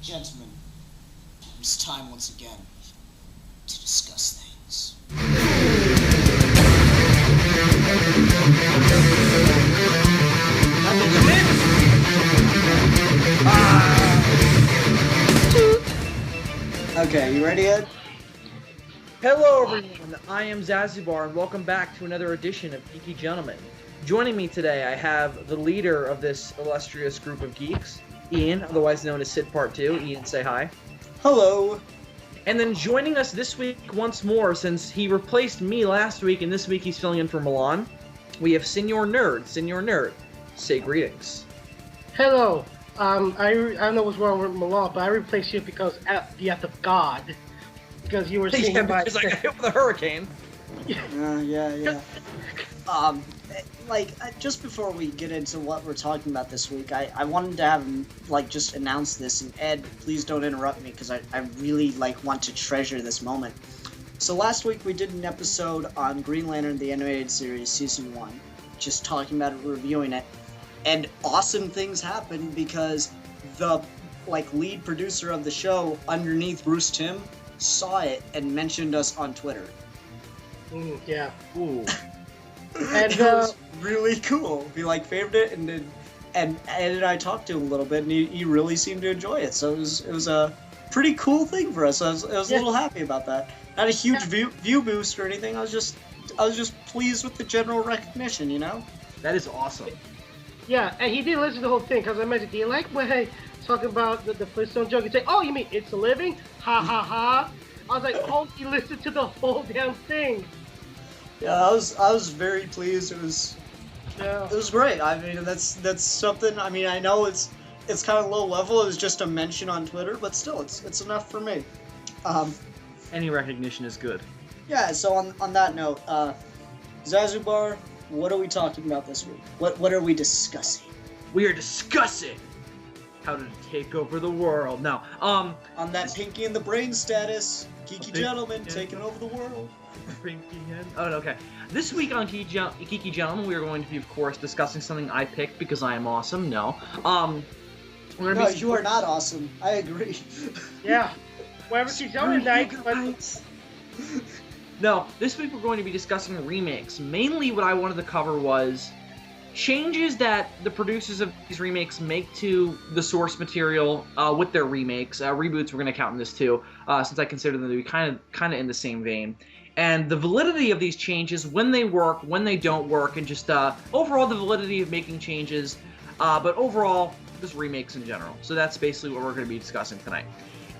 Gentlemen, it's time once again to discuss things. Okay, you ready, Ed? Hello everyone, I am Zazubar and welcome back to another edition of Geeky Gentlemen. Joining me today I have the leader of this illustrious group of geeks, Ian, otherwise known as Sid Part 2. Ian, say hi. Hello. And then joining us this week once more, since he replaced me last week and this week he's filling in for Milan, we have Senor Nerd. Senor Nerd, say greetings. Hello. I don't know what's wrong with Milan, but I replaced you because at the act of God. Because you were singing because I got hit with a hurricane. Yeah. Just before we get into what we're talking about this week, I wanted to have him, just announce this, and Ed, please don't interrupt me, because I really, want to treasure this moment. So last week we did an episode on Green Lantern, the animated series, Season 1, just talking about it, reviewing it, and awesome things happened because the, lead producer of the show, underneath Bruce Timm, saw it and mentioned us on Twitter. Yeah. Ooh. And it was really cool. He favored it, and Ed and I talked to him a little bit, and he really seemed to enjoy it. So it was a pretty cool thing for us. I was a little happy about that. Not a huge view boost or anything. I was just pleased with the general recognition. You know. That is awesome. Yeah, and he didn't listen to the whole thing because I mentioned, do you like when I talking about the Flintstone joke? He'd say, oh, you mean It's a Living? Ha ha ha. I was like, oh, he listened to the whole damn thing. Yeah, I was very pleased. It was great. I mean, that's something. I mean, I know it's kind of low level. It was just a mention on Twitter, but still, it's enough for me. Any recognition is good. Yeah. So on that note, Zazubar, what are we talking about this week? What are we discussing? We are discussing how to take over the world. Now, on that Pinky and the Brain status, Geeky Gentlemen taking over the world. Oh, okay. This week on Geeky Gentlemen, we are going to be, of course, discussing something I picked because I am awesome. No. You are not awesome. I agree. Yeah. Whatever she's doing tonight, but... No, this week we're going to be discussing remakes. Mainly what I wanted to cover was changes that the producers of these remakes make to the source material with their remakes. Reboots we're going to count in this too, since I consider them to be kind of in the same vein. And the validity of these changes, when they work, when they don't work, and just overall the validity of making changes, but overall, just remakes in general. So that's basically what we're going to be discussing tonight.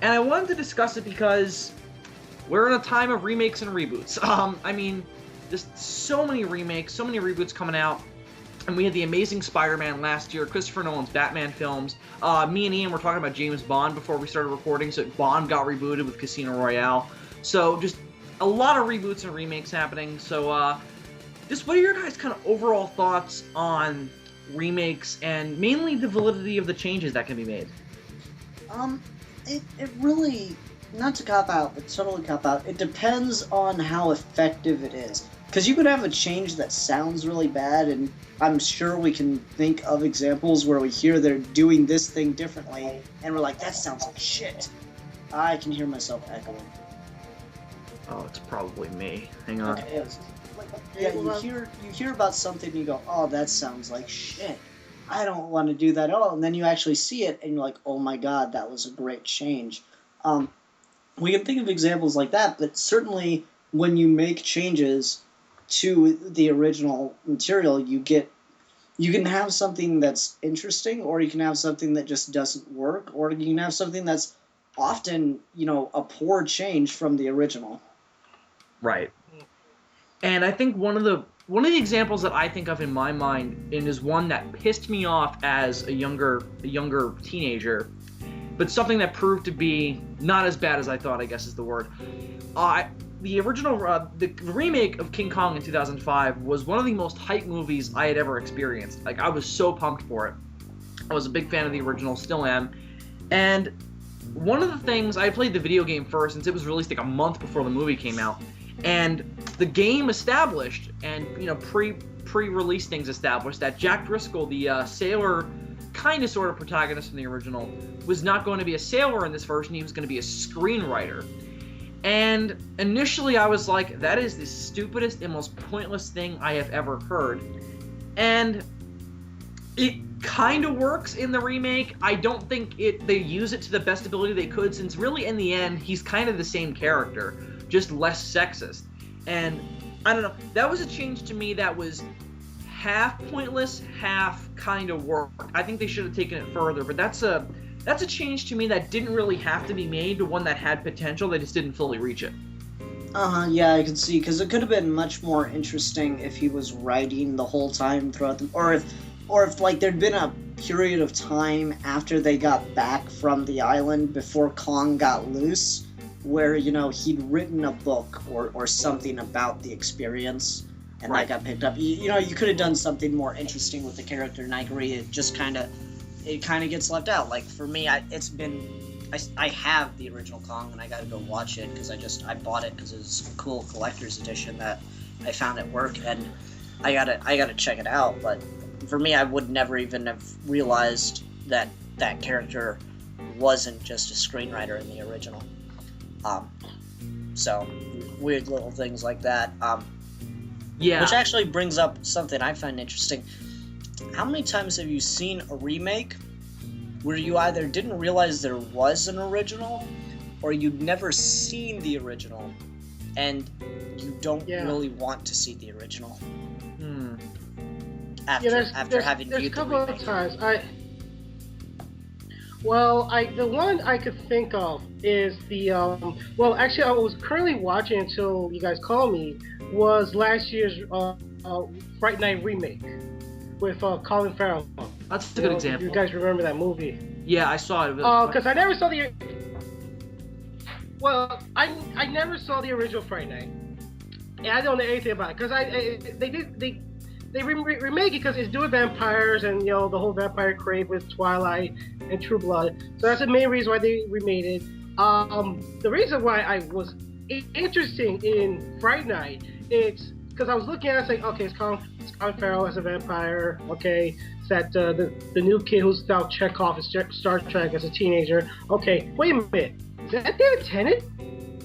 And I wanted to discuss it because we're in a time of remakes and reboots. I mean, there's so many remakes, so many reboots coming out. And we had the Amazing Spider-Man last year, Christopher Nolan's Batman films. Me and Ian were talking about James Bond before we started recording, so Bond got rebooted with Casino Royale. So just a lot of reboots and remakes happening. So just what are your guys' kind of overall thoughts on remakes and mainly the validity of the changes that can be made? It really, not to cop out, but totally cop out, it depends on how effective it is. Because you could have a change that sounds really bad, and I'm sure we can think of examples where we hear they're doing this thing differently, and we're like, that sounds like shit. I can hear myself echoing. Oh, it's probably me. Hang on. Okay, yeah, you hear about something and you go, oh, that sounds like shit. I don't want to do that at all. And then you actually see it and you're like, oh my god, that was a great change. We can think of examples like that, but certainly when you make changes to the original material, you can have something that's interesting, or you can have something that just doesn't work, or you can have something that's often, a poor change from the original. Right. And I think one of the examples that I think of in my mind, and is one that pissed me off as a younger teenager, but something that proved to be not as bad as I thought, I guess is the word. The original, the remake of King Kong in 2005 was one of the most hyped movies I had ever experienced. I was so pumped for it. I was a big fan of the original, still am. And one of the things, I played the video game first since it was released a month before the movie came out. And the game established, and pre-release things established, that Jack Driscoll, the sailor kind of sort of protagonist in the original, was not going to be a sailor in this version. He was going to be a screenwriter. And initially I was like, that is the stupidest and most pointless thing I have ever heard. And it kind of works in the remake. I don't think they use it to the best ability they could, since really in the end he's kind of the same character, just less sexist. And I don't know, that was a change to me that was half pointless, half kind of work. I think they should have taken it further, but that's a change to me that didn't really have to be made, but one that had potential. They just didn't fully reach it. Yeah, I can see, because it could have been much more interesting if he was writing the whole time throughout the, or if like there'd been a period of time after they got back from the island before Kong got loose, where, you know, he'd written a book or something about the experience, and Right. that got picked up. You know, you could have done something more interesting with the character, and I agree, it just kind of gets left out. Like, for me, I have the original Kong, and I gotta go watch it, because I bought it because it was a cool collector's edition that I found at work, and I gotta check it out. But for me, I would never even have realized that that character wasn't just a screenwriter in the original. So weird little things like that. Yeah. Which actually brings up something I find interesting. How many times have you seen a remake where you either didn't realize there was an original, or you'd never seen the original, and you don't really want to see the original after having there's viewed a the couple remake? of times the one I could think of is the actually I was currently watching until you guys called me, was last year's Fright Night remake with Colin Farrell. That's a good example. You guys remember that movie? Yeah, I saw it. Because I never saw the. Well, I never saw the original Fright Night, and I don't know anything about it because they remake it because it's doing vampires and, you know, the whole vampire crave with Twilight and True Blood. So that's the main reason why they remade it. The reason why I was interested in Fright Night, it's because I was looking at it, like, okay, it's Colin Farrell as a vampire. Okay, it's that the new kid who's now Chekhov in Star Trek as a teenager. Okay, wait a minute, is that David Tennant?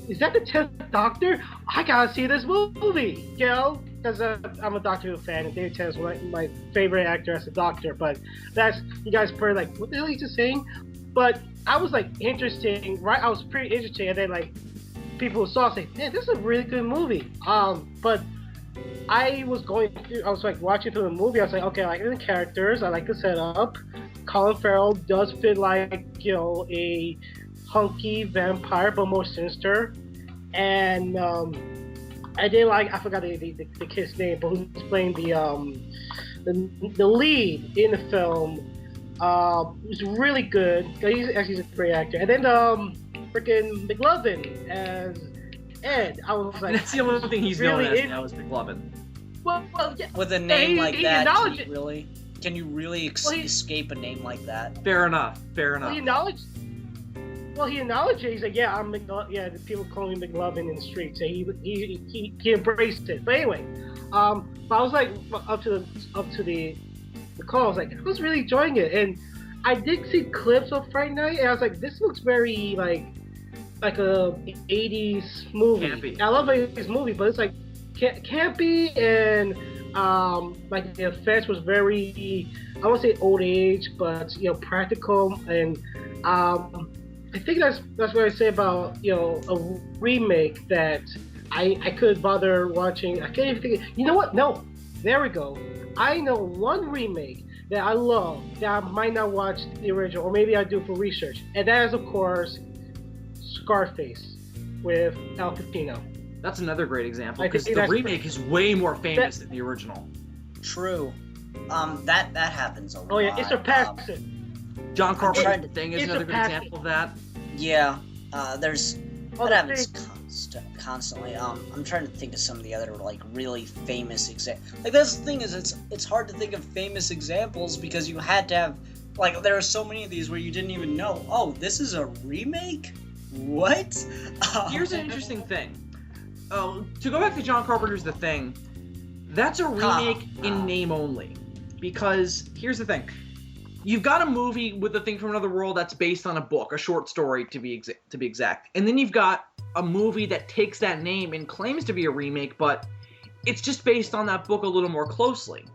Is that the 10th Doctor? I gotta see this movie, you know, because I'm a Doctor Who fan, and David Tennant's my favorite actor as a Doctor. But that's, you guys probably like, what the hell are you just saying? But I was like interesting, right? I was pretty interesting, and then like people who saw it say, man, this is a really good movie. But I was like watching through the movie. I was like, okay, I like the characters, I like the setup. Colin Farrell does fit like, you know, a hunky vampire, but more sinister. And I did like, I forgot the kid's name, but who's playing the lead in the film. Was really good. He's a great actor. And then freaking McLovin as Ed. I was like, that's the only thing he's really known as now is McLovin. Well, yeah. With a name like he that, acknowledged can you really escape a name like that? Fair enough. He acknowledged it. He's like, yeah, I'm McLovin. Yeah, the people call me McLovin in the streets. So he embraced it. But anyway, but I was like, up to the call, I was like, I was really enjoying it, and I did see clips of Fright Night, and I was like, this looks very like a 80s movie. Campy. I love an 80s movie, but it's like campy, and like the effects was very, I won't say old age, but, you know, practical. And I think that's what I say about, you know, a remake that I could bother watching. I can't even think. You know what? No, there we go. I know one remake that I love that I might not watch the original, or maybe I do for research, and that is, of course, Scarface with Al Pacino. That's another great example, I because think the that's- remake is way more famous than the original. True. That happens a lot. Oh yeah, it surpassed it. John Carpenter's trying The to- Thing is it's another good surpassed example of that. Yeah. There's Oh, that the happens thing. constantly. I'm trying to think of some of the other like really famous examples. Like, that's the thing, is it's hard to think of famous examples because you had to have, like, there are so many of these where you didn't even know. Oh, this is a remake? What? Here's an interesting thing. To go back to John Carpenter's The Thing, that's a remake in name only. Because here's the thing. you've got a movie with A Thing from Another World that's based on a book, a short story to be exact. And then you've got a movie that takes that name and claims to be a remake, but it's just based on that book a little more closely.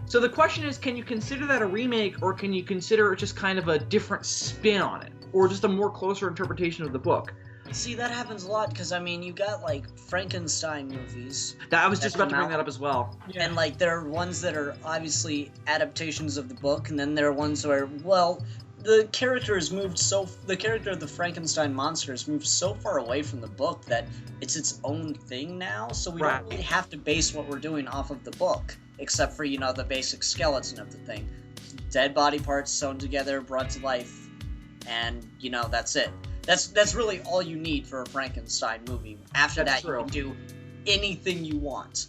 So the question is, can you consider that a remake, or can you consider it just kind of a different spin on it, or just a more closer interpretation of the book? See, that happens a lot, because, I mean, you got, like, Frankenstein movies. I was just about to bring that up as well. Yeah. And, like, there are ones that are obviously adaptations of the book, and then there are ones where, well, the character of the Frankenstein monster has moved so far away from the book that it's its own thing now, so we don't really have to base what we're doing off of the book, except for, you know, the basic skeleton of the thing. Dead body parts sewn together, brought to life, and, you know, that's it. That's really all you need for a Frankenstein movie. After that, you can do anything you want.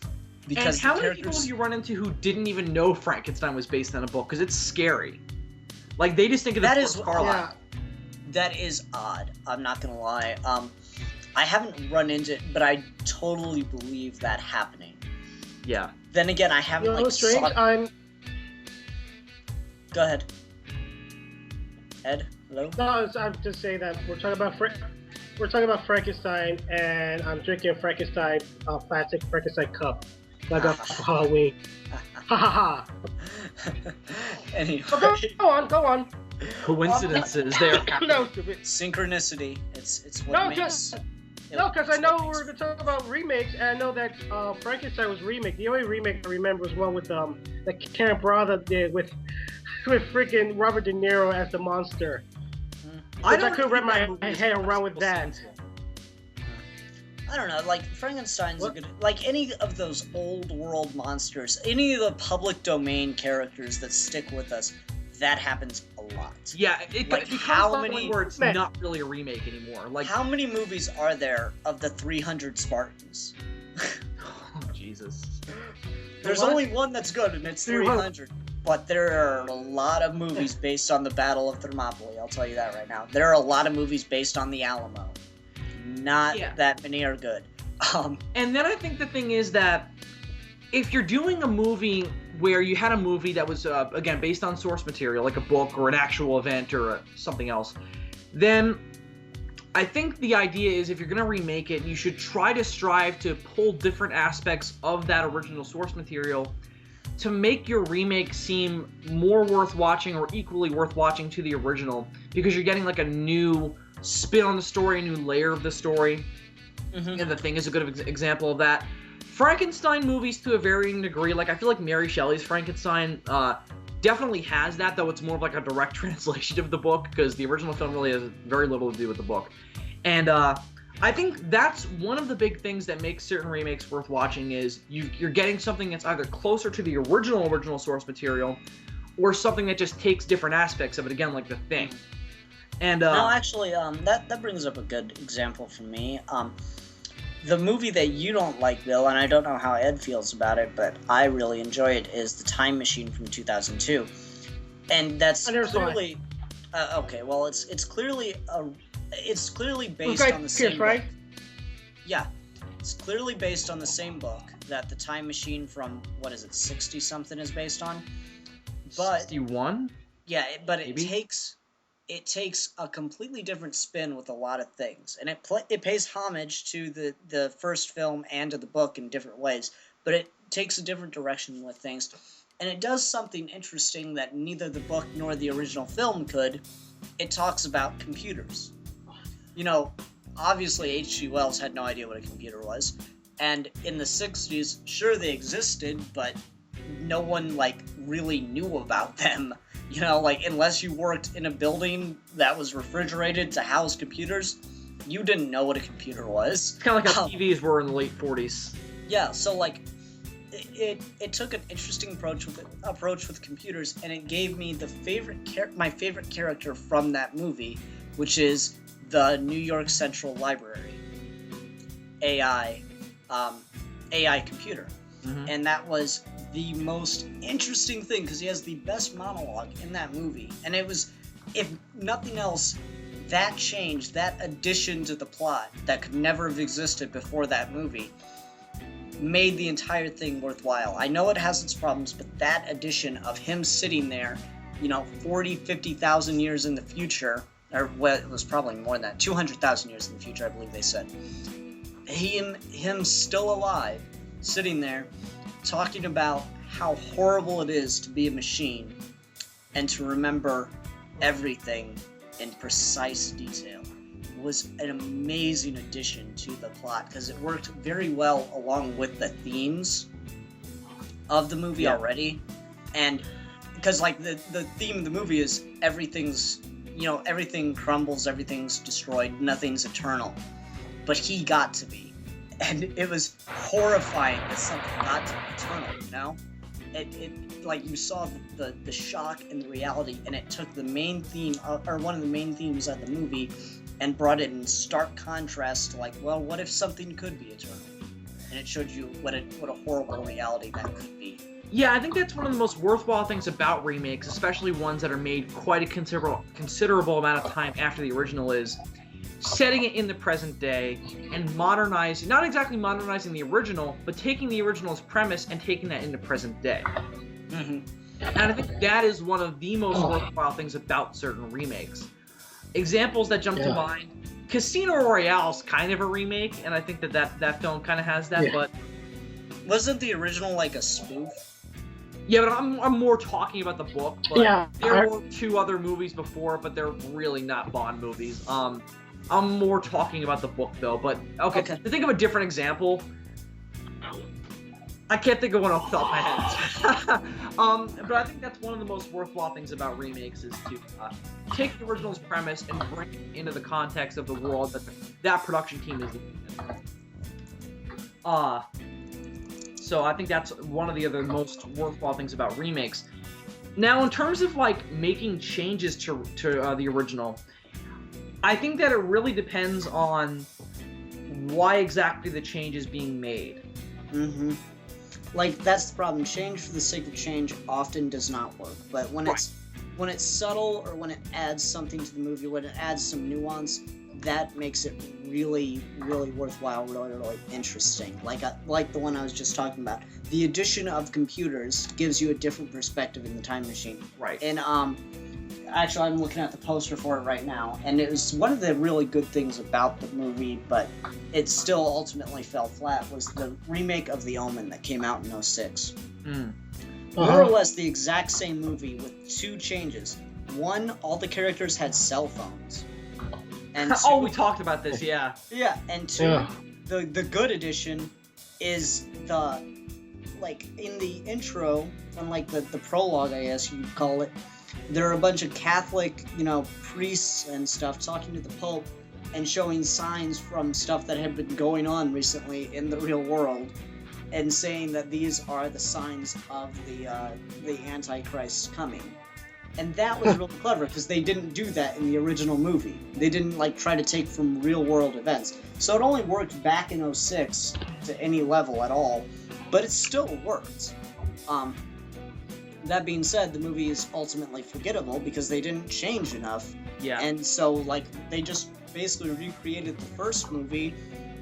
Because and how many people have you run into who didn't even know Frankenstein was based on a book? Because it's scary. Like, they just think of it as Carlisle. That is odd. I'm not gonna lie. I haven't run into it, but I totally believe that happening. Yeah. Then again, I haven't, You know, strange. Go ahead. Ed, hello? No, I'm just saying that we're talking about Frankenstein, and I'm drinking Frankenstein, plastic Frankenstein cup. Like a Halloween. Ha ha ha. Anyway. Go on. Coincidences there. No, stupid. Synchronicity. It's what makes. Because I know we're going to talk about remakes, and I know that Frankenstein was remake. The only remake I remember was one with that Karen Brother did with freaking Robert De Niro as the monster. I couldn't wrap my head around with that. I don't know, like, Frankenstein's a good... Like, any of those old world monsters, any of the public domain characters that stick with us, that happens a lot. Yeah, it like, becomes how something many... where it's not really a remake anymore. Like, how many movies are there of the 300 Spartans? Oh, Jesus. There's only one that's good, and it's 300. But there are a lot of movies based on the Battle of Thermopylae, I'll tell you that right now. There are a lot of movies based on the Alamo. Not that many are good. And then I think the thing is that if you're doing a movie where you had a movie that was, again, based on source material, like a book or an actual event or something else, then I think the idea is if you're going to remake it, you should try to strive to pull different aspects of that original source material to make your remake seem more worth watching or equally worth watching to the original, because you're getting like a new spin on the story, a new layer of the story. And The Thing is a good example of that. Frankenstein movies to a varying degree, like I feel like Mary Shelley's Frankenstein definitely has that, though it's more of like a direct translation of the book, because the original film really has very little to do with the book. And I think that's one of the big things that makes certain remakes worth watching is you're getting something that's either closer to the original source material, or something that just takes different aspects of it, again, like The Thing. And no, actually, that brings up a good example for me. The movie that you don't like, Bill, and I don't know how Ed feels about it, but I really enjoy it, is The Time Machine from 2002. And that's clearly... okay, well, it's clearly based on the same book. Right? Yeah. It's clearly based on the same book that The Time Machine from, 60-something is based on. But 61? Yeah, but it takes a completely different spin with a lot of things, and it pays homage to the first film and to the book in different ways, but it takes a different direction with things, and it does something interesting that neither the book nor the original film could. It talks about computers. You know, obviously H.G. Wells had no idea what a computer was, and in the 60s, sure they existed, but no one, really knew about them. You know, unless you worked in a building that was refrigerated to house computers, you didn't know what a computer was. It's kind of like how TVs were in the late 40s. Yeah, so, it took an interesting approach with computers, and it gave me my favorite character from that movie, which is the New York Central Library AI computer. Mm-hmm. And that was the most interesting thing, because he has the best monologue in that movie. And it was, if nothing else, that change, that addition to the plot that could never have existed before that movie, made the entire thing worthwhile. I know it has its problems, but that addition of him sitting there 40, 50,000 years in the future, or what, it was probably more than that, 200,000 years in the future, I believe they said. Him still alive, sitting there, talking about how horrible it is to be a machine and to remember everything in precise detail was an amazing addition to the plot, because it worked very well along with the themes of the movie already. And because like the theme of the movie is everything's, everything crumbles, everything's destroyed, nothing's eternal, but he got to be, and it was horrifying that something got to be eternal. It like you saw the shock and the reality, and it took the main theme, or one of the main themes of the movie, and brought it in stark contrast to like, well, what if something could be eternal? And it showed you what a horrible reality that could be. Yeah, I think that's one of the most worthwhile things about remakes, especially ones that are made quite a considerable amount of time after the original, is setting it in the present day and modernizing, not exactly modernizing the original, but taking the original's premise and taking that into present day. Mm-hmm. And I think that is one of the most worthwhile things about certain remakes. Examples that jump to mind, Casino Royale is kind of a remake, and I think that film kind of has that, but... Wasn't the original like a spoof? Yeah, but I'm more talking about the book, but there were 2 other movies before, but they're really not Bond movies. I'm more talking about the book, though, but okay. To think of a different example, I can't think of one off the top of my head. But I think that's one of the most worthwhile things about remakes, is to take the original's premise and bring it into the context of the world that production team is in. So I think that's one of the other most worthwhile things about remakes. Now, in terms of like making changes to the original, I think that it really depends on why exactly the change is being made. Mm-hmm. Like, that's the problem. Change for the sake of change often does not work. But when it's subtle, or when it adds something to the movie, when it adds some nuance, that makes it really, really worthwhile, really, really interesting. Like the one I was just talking about. The addition of computers gives you a different perspective in the time machine. Right. And actually, I'm looking at the poster for it right now, and it was one of the really good things about the movie, but it still ultimately fell flat, was the remake of The Omen that came out in 2006. More or less the exact same movie with 2 changes. One, all the characters had cell phones. And 2, we talked about this, yeah. Yeah, and 2, the good addition is like, in the intro, and like the prologue, I guess you'd call it, there are a bunch of Catholic, priests and stuff talking to the Pope and showing signs from stuff that had been going on recently in the real world, and saying that these are the signs of the Antichrist's coming. And that was really clever, because they didn't do that in the original movie. They didn't try to take from real world events. So it only worked back in 2006 to any level at all, but it still worked. That being said, the movie is ultimately forgettable because they didn't change enough. Yeah. And so, they just basically recreated the first movie,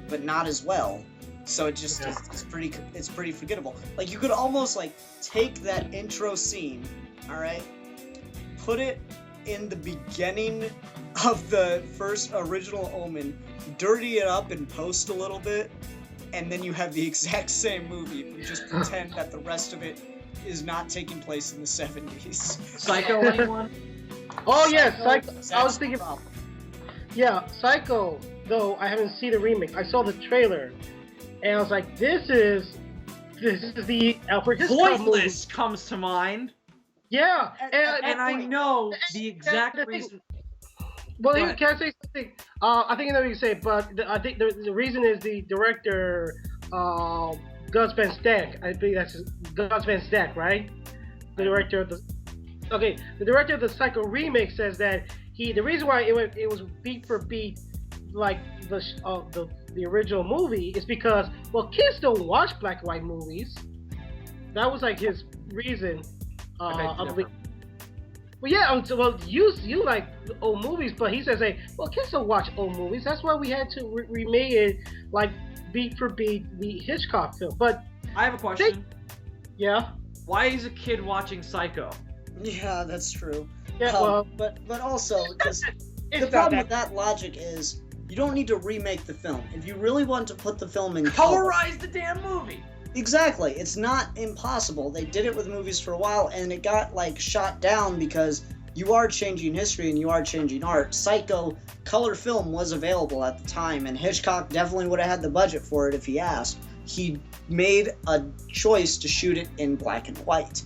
but not as well. So it just it's pretty forgettable. Like, you could almost take that intro scene, all right, put it in the beginning of the first original Omen, dirty it up in post a little bit, and then you have the exact same movie, but just pretend that the rest of it is not taking place in the 70s. Psycho, anyone? Oh, yeah, Psycho. I was thinking... Yeah, Psycho, though I haven't seen the remake. I saw the trailer, and I was like, this is the Alfred Hitchcock Pointless movie comes to mind. Yeah, and I know the exact reason... Well, can I say something? I think I know what you say, but I think the reason is the director... Gus Van Sant, I think that's Gus Van Sant, right? The director of the director of the Psycho remake says that the reason why it was beat for beat like the original movie is because kids don't watch black and white movies. That was his reason. You like old movies, but he says, kids don't watch old movies. That's why we had to remake it beat for beat the Hitchcock film. But I have a question. Yeah. Why is a kid watching Psycho? Yeah, that's true. Yeah, well, but also, because it's the not problem that. with that logic is you don't need to remake the film. If you really want to put the film in Colorize the damn movie. Exactly. It's not impossible. They did it with movies for a while, and it got, like, shot down because you are changing history and you are changing art. Psycho, color film was available at the time, and Hitchcock definitely would have had the budget for it if he asked. He made a choice to shoot it in black and white.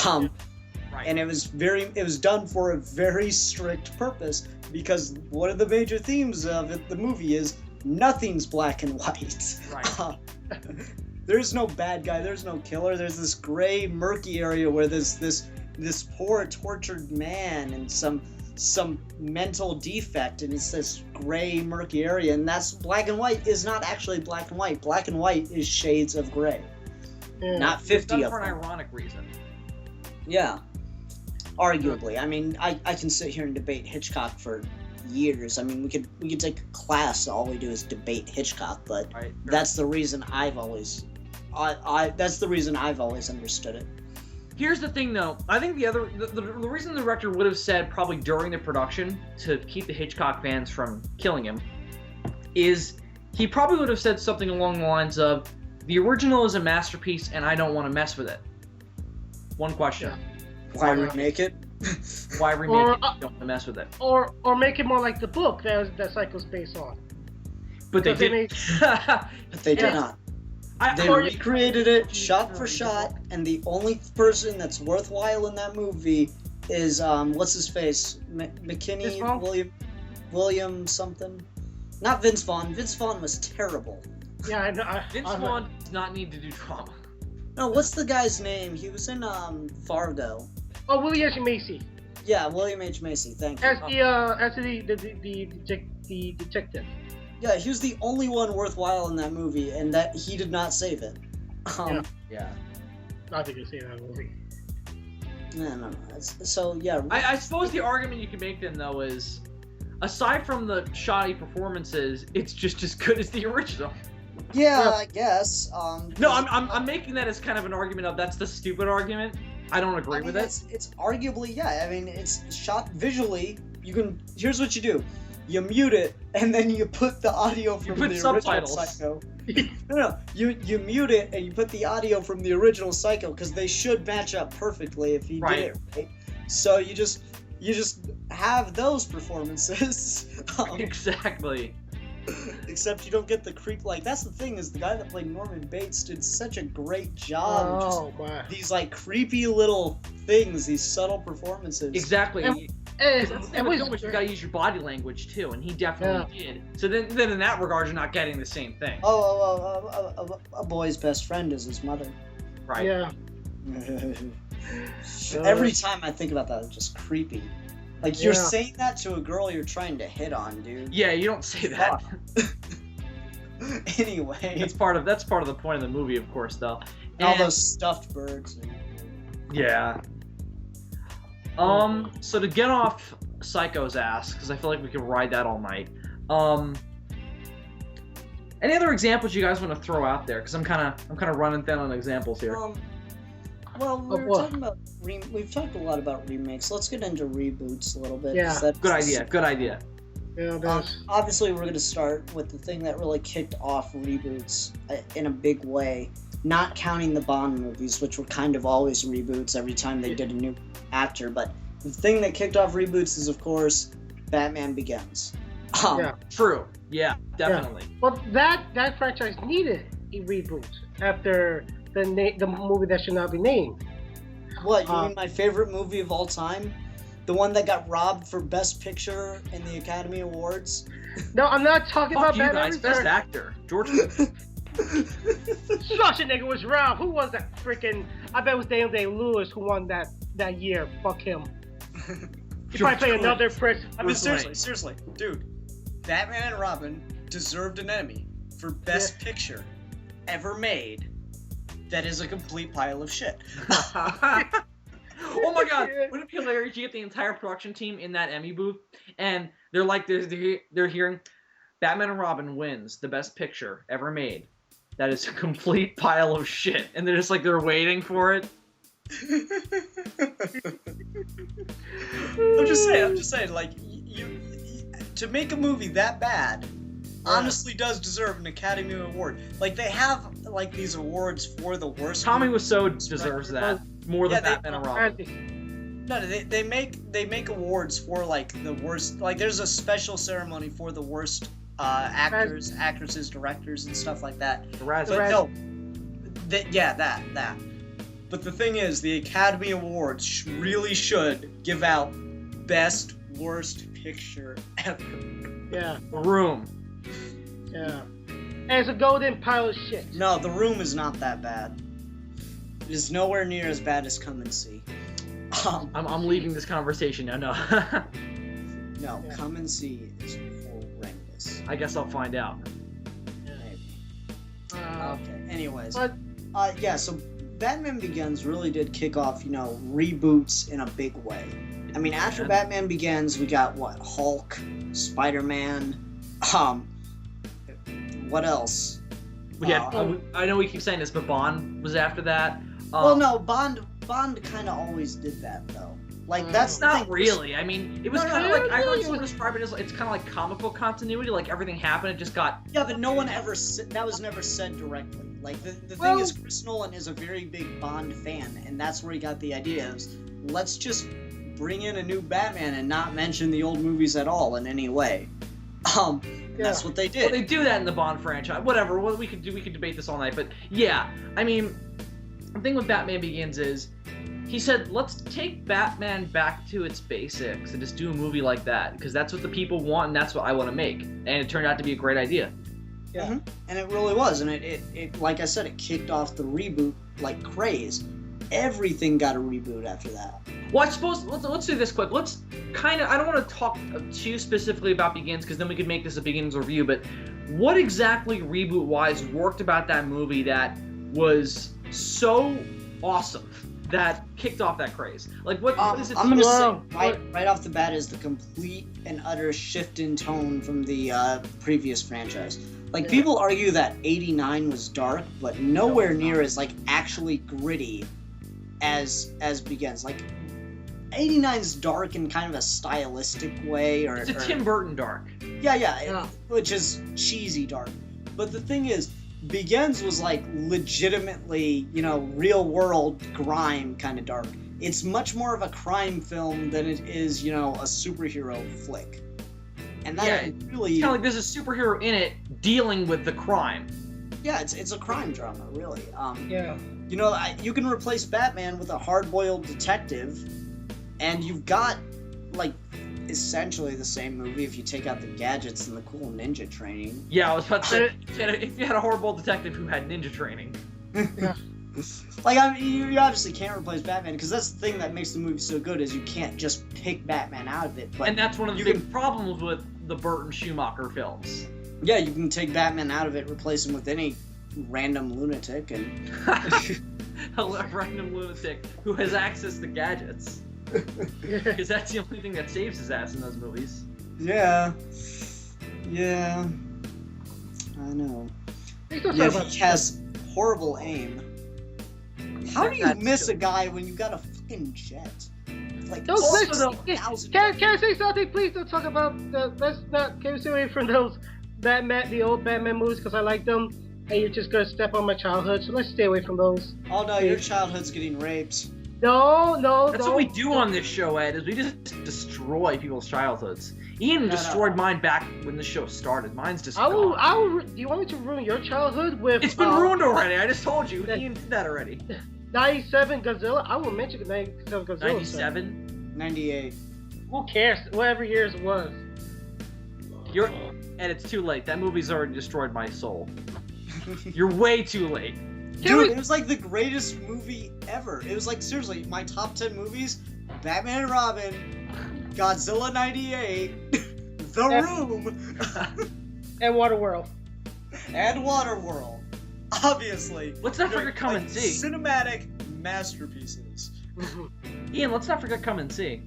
Right. And it was done for a very strict purpose, because one of the major themes of the movie is nothing's black and white. Right. There's no bad guy, there's no killer, there's this gray, murky area where there's this poor, tortured man and some mental defect, and it's this gray, murky area, and that's black and white is not actually black and white. Black and white is shades of gray. Yeah. Not It's 50 done of for an them. ironic reason. Yeah. Arguably. I mean, I can sit here and debate Hitchcock for years. I mean, we could take a class, all we do is debate Hitchcock, but Right. that's the reason I've always understood it. Here's the thing, though. I think the reason the director would have said probably during the production to keep the Hitchcock fans from killing him is he probably would have said something along the lines of, the original is a masterpiece and I don't want to mess with it. One question. Why remake it? Why remake it if you don't want to mess with it? Or make it more like the book that Psycho's based on. But they But they did. But they did Yeah. not. I, They recreated it shot for shot, and the only person that's worthwhile in that movie is what's his face, McKinney, Vince Vaughn? William something. Not Vince Vaughn. Vince Vaughn was terrible. Yeah, I know. Vince Vaughn does not need to do drama. No, what's the guy's name? He was in Fargo. Oh, William H. Macy Yeah, William H. Macy. Thank you. as the detective. Yeah, he was the only one worthwhile in that movie, and that he did not save it. Yeah. I think you see that movie. No. So yeah. I suppose the argument you can make then, though, is aside from the shoddy performances, it's just as good as the original. Yeah, I guess. No, I'm making that as kind of an argument of that's the stupid argument. I don't agree with it. It's arguably, yeah. I mean, it's shot visually. Here's what you do: you mute it, and then you put the audio from put the subtitles. original Psycho. No, you mute it and you put the audio from the original Psycho, because they should match up perfectly if he did it right. So you just have those performances. Exactly. Except you don't get the creep. Like, that's the thing, is the guy that played Norman Bates did such a great job. Oh my! These like creepy little things, these subtle performances. Exactly. And- That's the thing it with was film is you gotta use your body language too, and he definitely did. So then in that regard, you're not getting the same thing. A boy's best friend is his mother. Right. Yeah. Every time I think about that, it's just creepy. Like, you're Yeah. saying that to a girl you're trying to hit on, dude. Yeah, you don't say that. Anyway, That's part of the point of the movie, of course, though. all And- those stuffed birds. Yeah. So to get off Psycho's ass, because I feel like we could ride that all night. Any other examples you guys want to throw out there? Because I'm kind of running thin on examples here. Well, we were what? talking about we've talked a lot about remakes. Let's get into reboots a little bit. Yeah. 'cause that's- Good idea. Good idea. Yeah, there's. Obviously, we're going to start with the thing that really kicked off reboots in a big way. Not counting the Bond movies, which were kind of always reboots every time they did a new actor. But the thing that kicked off reboots is, of course, Batman Begins. Yeah. True. Yeah, definitely. Well, that franchise needed a reboot after the movie that should not be named. What, you mean my favorite movie of all time? The one that got robbed for Best Picture in the Academy Awards? No, I'm not talking Fuck about you Batman guys. Best Returns. actor, George. Schwarzenegger was robbed. Who was that freaking? I bet it was Daniel Day-Lewis who won that year. Fuck him. He probably played another person. I mean, Bruce Wayne. seriously, dude. Batman and Robin deserved an Emmy for Best Picture ever made. That is a complete pile of shit. Oh my god, wouldn't it be hilarious? You get the entire production team in that Emmy booth, and they're like, they're hearing Batman and Robin wins the best picture ever made. That is a complete pile of shit. And they're just like, they're waiting for it. I'm just saying, like, you to make a movie that bad, honestly does deserve an Academy Award. Like, they have, like, these awards for the worst. Tommy movie. Wiseau deserves that more than Batman and Robin. No, they make awards for, like, the worst. Like, there's a special ceremony for the worst actors, actresses, directors, and stuff like that. The Razzie. But no, that. But the thing is, the Academy Awards really should give out best worst picture ever. Yeah. The Room. Yeah. And it's a golden pile of shit. No, The Room is not that bad. It is nowhere near as bad as Come and See. I'm leaving this conversation now. No. No, Come and See is horrendous. I guess I'll find out. Maybe. Okay. Anyways, But yeah. So Batman Begins really did kick off, reboots in a big way. I mean, after Batman Begins, we got what? Hulk, Spider-Man. What else? We had. I know we keep saying this, but Bond was after that. Well, no, Bond kind of always did that though. Like that's the not thing. really. I mean, it was No, kind of no, like no, I no, like to describe it as it's kind of like comic book continuity. Like everything happened, it just got. Yeah, but no one ever that was never said directly. Like the thing is, Chris Nolan is a very big Bond fan, and that's where he got the idea of let's just bring in a new Batman and not mention the old movies at all in any way. That's what they did. Well, they do that in the Bond franchise. Whatever. What we could debate this all night. But yeah, I mean, the thing with Batman Begins is he said, let's take Batman back to its basics and just do a movie like that because that's what the people want and that's what I want to make. And it turned out to be a great idea. Yeah, and it really was, and it like I said, it kicked off the reboot like craze. Everything got a reboot after that. Well, I suppose let's do this quick. Let's kind of. I don't want to talk too specifically about Begins because then we could make this a Begins review. But what exactly reboot-wise worked about that movie that was so awesome that kicked off that craze? Like what is it? I'm gonna say right off the bat is the complete and utter shift in tone from the previous franchise. Like people argue that '89 was dark, but nowhere near as like actually gritty as Begins. Like '89's dark in kind of a stylistic way, or it's a Tim Burton dark. Yeah, which is cheesy dark. But the thing is, Begins was like legitimately, real world grime kind of dark. It's much more of a crime film than it is, a superhero flick. And that really it's kind of like there's a superhero in it dealing with the crime. Yeah, it's a crime drama, really. Yeah. You can replace Batman with a hard-boiled detective, and you've got like essentially the same movie if you take out the gadgets and the cool ninja training. Yeah, I was about to say if you had a horrible detective who had ninja training. Yeah. Like, I mean, you obviously can't replace Batman, because that's the thing that makes the movie so good, is you can't just pick Batman out of it. But and that's one of the big problems with the Burton Schumacher films. Yeah, you can take Batman out of it, replace him with any random lunatic, and... A random lunatic who has access to gadgets. Because that's the only thing that saves his ass in those movies. Yeah, I know. He has horrible aim. How do you miss a guy when you got a fucking jet? Like, can I say something? Please don't talk about can we stay away from those the old Batman movies, because I like them, and you're just gonna step on my childhood, so let's stay away from those. Oh no, your childhood's getting raped. No. That's what we do on this show, Ed, is we just destroy people's childhoods. Ian destroyed mine back when the show started. Mine's just gone. Do you want me to ruin your childhood with... It's been ruined already. I just told you. Ian did that already. 97 Godzilla? I will mention 97 Godzilla. 97? 98. Who cares? Whatever years it was. And it's too late. That movie's already destroyed my soul. You're way too late. Dude, it was like the greatest movie ever. It was like, seriously, my top 10 movies: Batman and Robin, Godzilla 98, The Room, and Waterworld. And Waterworld. Obviously. Let's not forget Come and See. Cinematic masterpieces. Ian, let's not forget Come and See.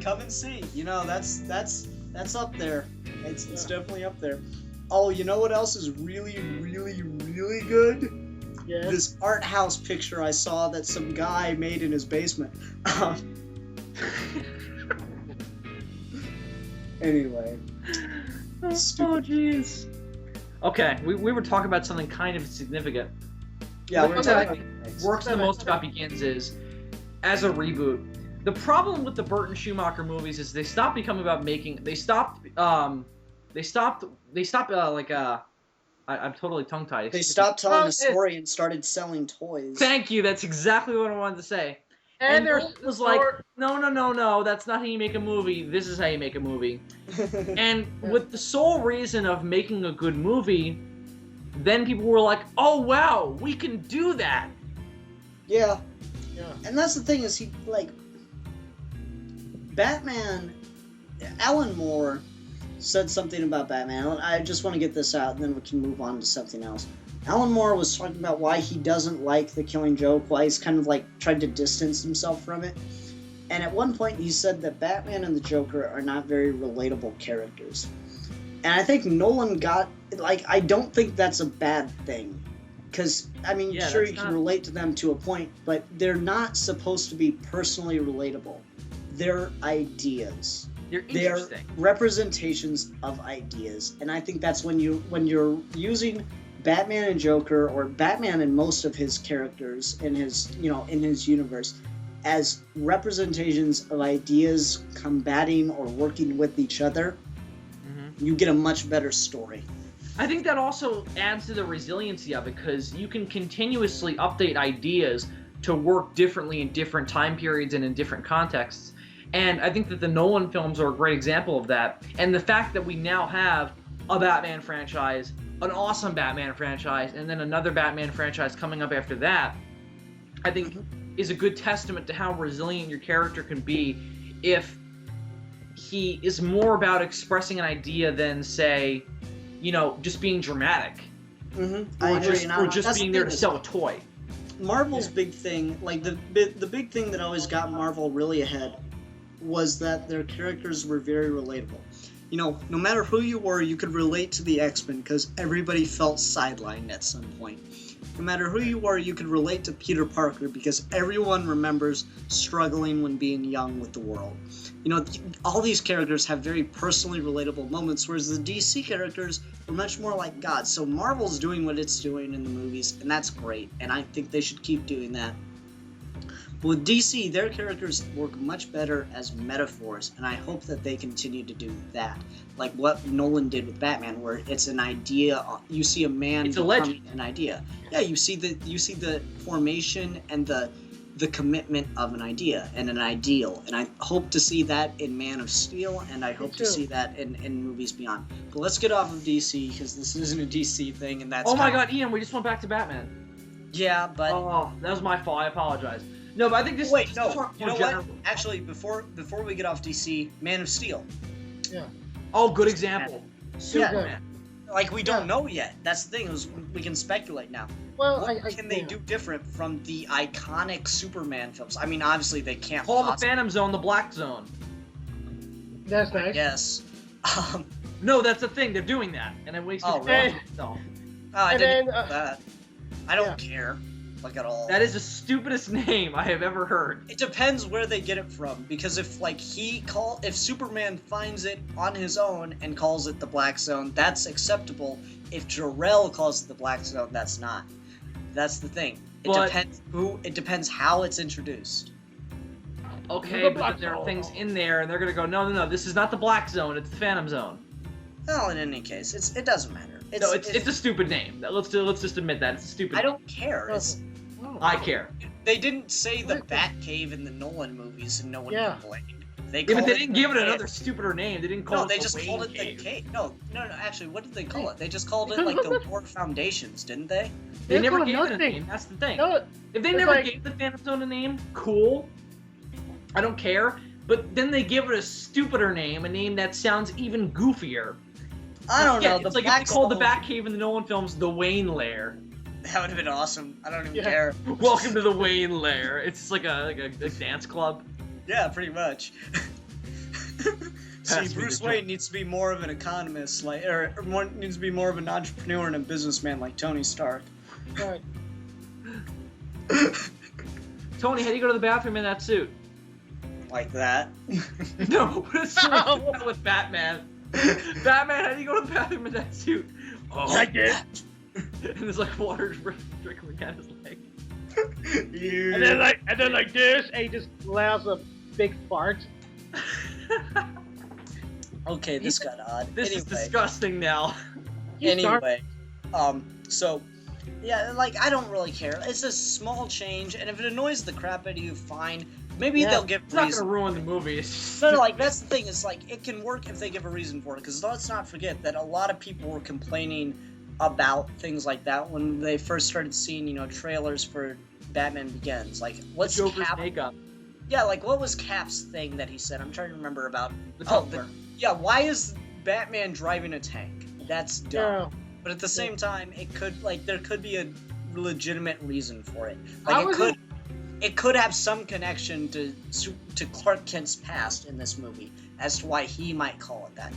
Come and See. That's up there. It's definitely up there. Oh, you know what else is really, really, really good? this art house picture I saw that some guy made in his basement. Anyway. Oh, jeez. Okay, we were talking about something kind of significant. Yeah, What we're I talking think about works the most about Begins is, as a reboot, the problem with the Burton Schumacher movies is they stopped becoming about making. They stopped. I'm totally tongue tied. They stopped telling a story and started selling toys. Thank you. That's exactly what I wanted to say. And Nolan there's was like, no. That's not how you make a movie. This is how you make a movie. And with the sole reason of making a good movie, then people were like, oh wow, we can do that. Yeah. And that's the thing is Batman, Alan Moore said something about Batman. I just want to get this out and then we can move on to something else. Alan Moore was talking about why he doesn't like The Killing Joke, why he's kind of tried to distance himself from it. And at one point he said that Batman and the Joker are not very relatable characters. And I think Nolan I don't think that's a bad thing. Because, sure, you can relate to them to a point, but they're not supposed to be personally relatable. They're ideas. They're interesting. They're representations of ideas. And I think that's when you're using Batman and Joker, or Batman and most of his characters in his universe, as representations of ideas combating or working with each other, you get a much better story. I think that also adds to the resiliency of it, because you can continuously update ideas to work differently in different time periods and in different contexts. And I think that the Nolan films are a great example of that. And the fact that we now have a Batman franchise, an awesome Batman franchise, and then another Batman franchise coming up after that, I think is a good testament to how resilient your character can be if he is more about expressing an idea than, say, just being dramatic. I agree. Or just being there to sell a toy. Marvel's big thing, the big thing that always got Marvel really ahead, was that their characters were very relatable. No matter who you were, you could relate to the X-Men because everybody felt sidelined at some point. No matter who you were, you could relate to Peter Parker because everyone remembers struggling when being young with the world. All these characters have very personally relatable moments, whereas the DC characters were much more like gods. So Marvel's doing what it's doing in the movies, and that's great, and I think they should keep doing that. But with DC, their characters work much better as metaphors, and I hope that they continue to do that. Like what Nolan did with Batman, where it's an idea. You see a man becoming an idea. Yeah, you see the formation and the commitment of an idea and an ideal. And I hope to see that in Man of Steel, and I hope to see that in movies beyond. But let's get off of DC, because this isn't a DC thing, and that's... Oh my god, Ian, we just went back to Batman. Yeah, but... Oh, that was my fault. I apologize. No, but I think this... Wait, no. You know what? Actually, before we get off DC, Man of Steel. Yeah. Oh, good example. Superman. We don't know yet. That's the thing. We can speculate now. Well, what can they do different from the iconic Superman films? Obviously they can't. Call the Phantom Zone the Black Zone. That's nice. Yes. No, that's the thing. They're doing that, and it wastes itself. I didn't know that. I don't care. At all. That is the stupidest name I have ever heard. It depends where they get it from, because if Superman finds it on his own and calls it the Black Zone, that's acceptable. If Jor-El calls it the Black Zone, that's not. That's the thing. It depends how it's introduced. Okay, but there are things in there, and they're gonna go, no, this is not the Black Zone, it's the Phantom Zone. Well, in any case, it doesn't matter. It's a stupid name. Let's just admit that it's a stupid. I don't care. I care. They didn't say the Batcave in the Nolan movies, and no one complained. But they didn't give it another stupider name. They didn't call it. No, they just called it the cave. No. Actually, what did they call it? They just called it the War Foundations, didn't they? They never gave it a name. That's the thing. No, if they never gave the Phantom Zone a name, cool. I don't care. But then they give it a stupider name, a name that sounds even goofier. I don't know. It's like if they called the Batcave in the Nolan films the Wayne Lair. That would have been awesome. I don't even care. Welcome to the Wayne Lair. It's just like a dance club. Yeah, pretty much. See, Bruce Wayne needs to be more of an economist, needs to be more of an entrepreneur and a businessman like Tony Stark. Right. Tony, how do you go to the bathroom in that suit? Like that. No, what is wrong with Batman? Batman, how do you go to the bathroom in that suit? Oh, Like this. And there's like water trickling down his leg. And then like this, and he just allows a big fart. Okay, this got odd. This is Anyway. disgusting now. Anyway, so, yeah, like, I don't really care. It's a small change, and if it annoys the crap out of you, fine. Maybe they'll give It's not reason. gonna ruin the movie. It's just... No, like, that's the thing. It's like, it can work if they give a reason for it, because let's not forget that a lot of people were complaining about things like that when they first started seeing, you know, trailers for Batman Begins. Like, what's Joker's Cap? makeup. Yeah, like, what was Cap's thing that he said? I'm trying to remember about... The Oh, Tumbler. yeah, why is Batman driving a tank? That's dumb. Yeah. But at the same time, it could, like, there could be a legitimate reason for it. I Like, was- it could have some connection to Clark Kent's past in this movie as to why he might call it that.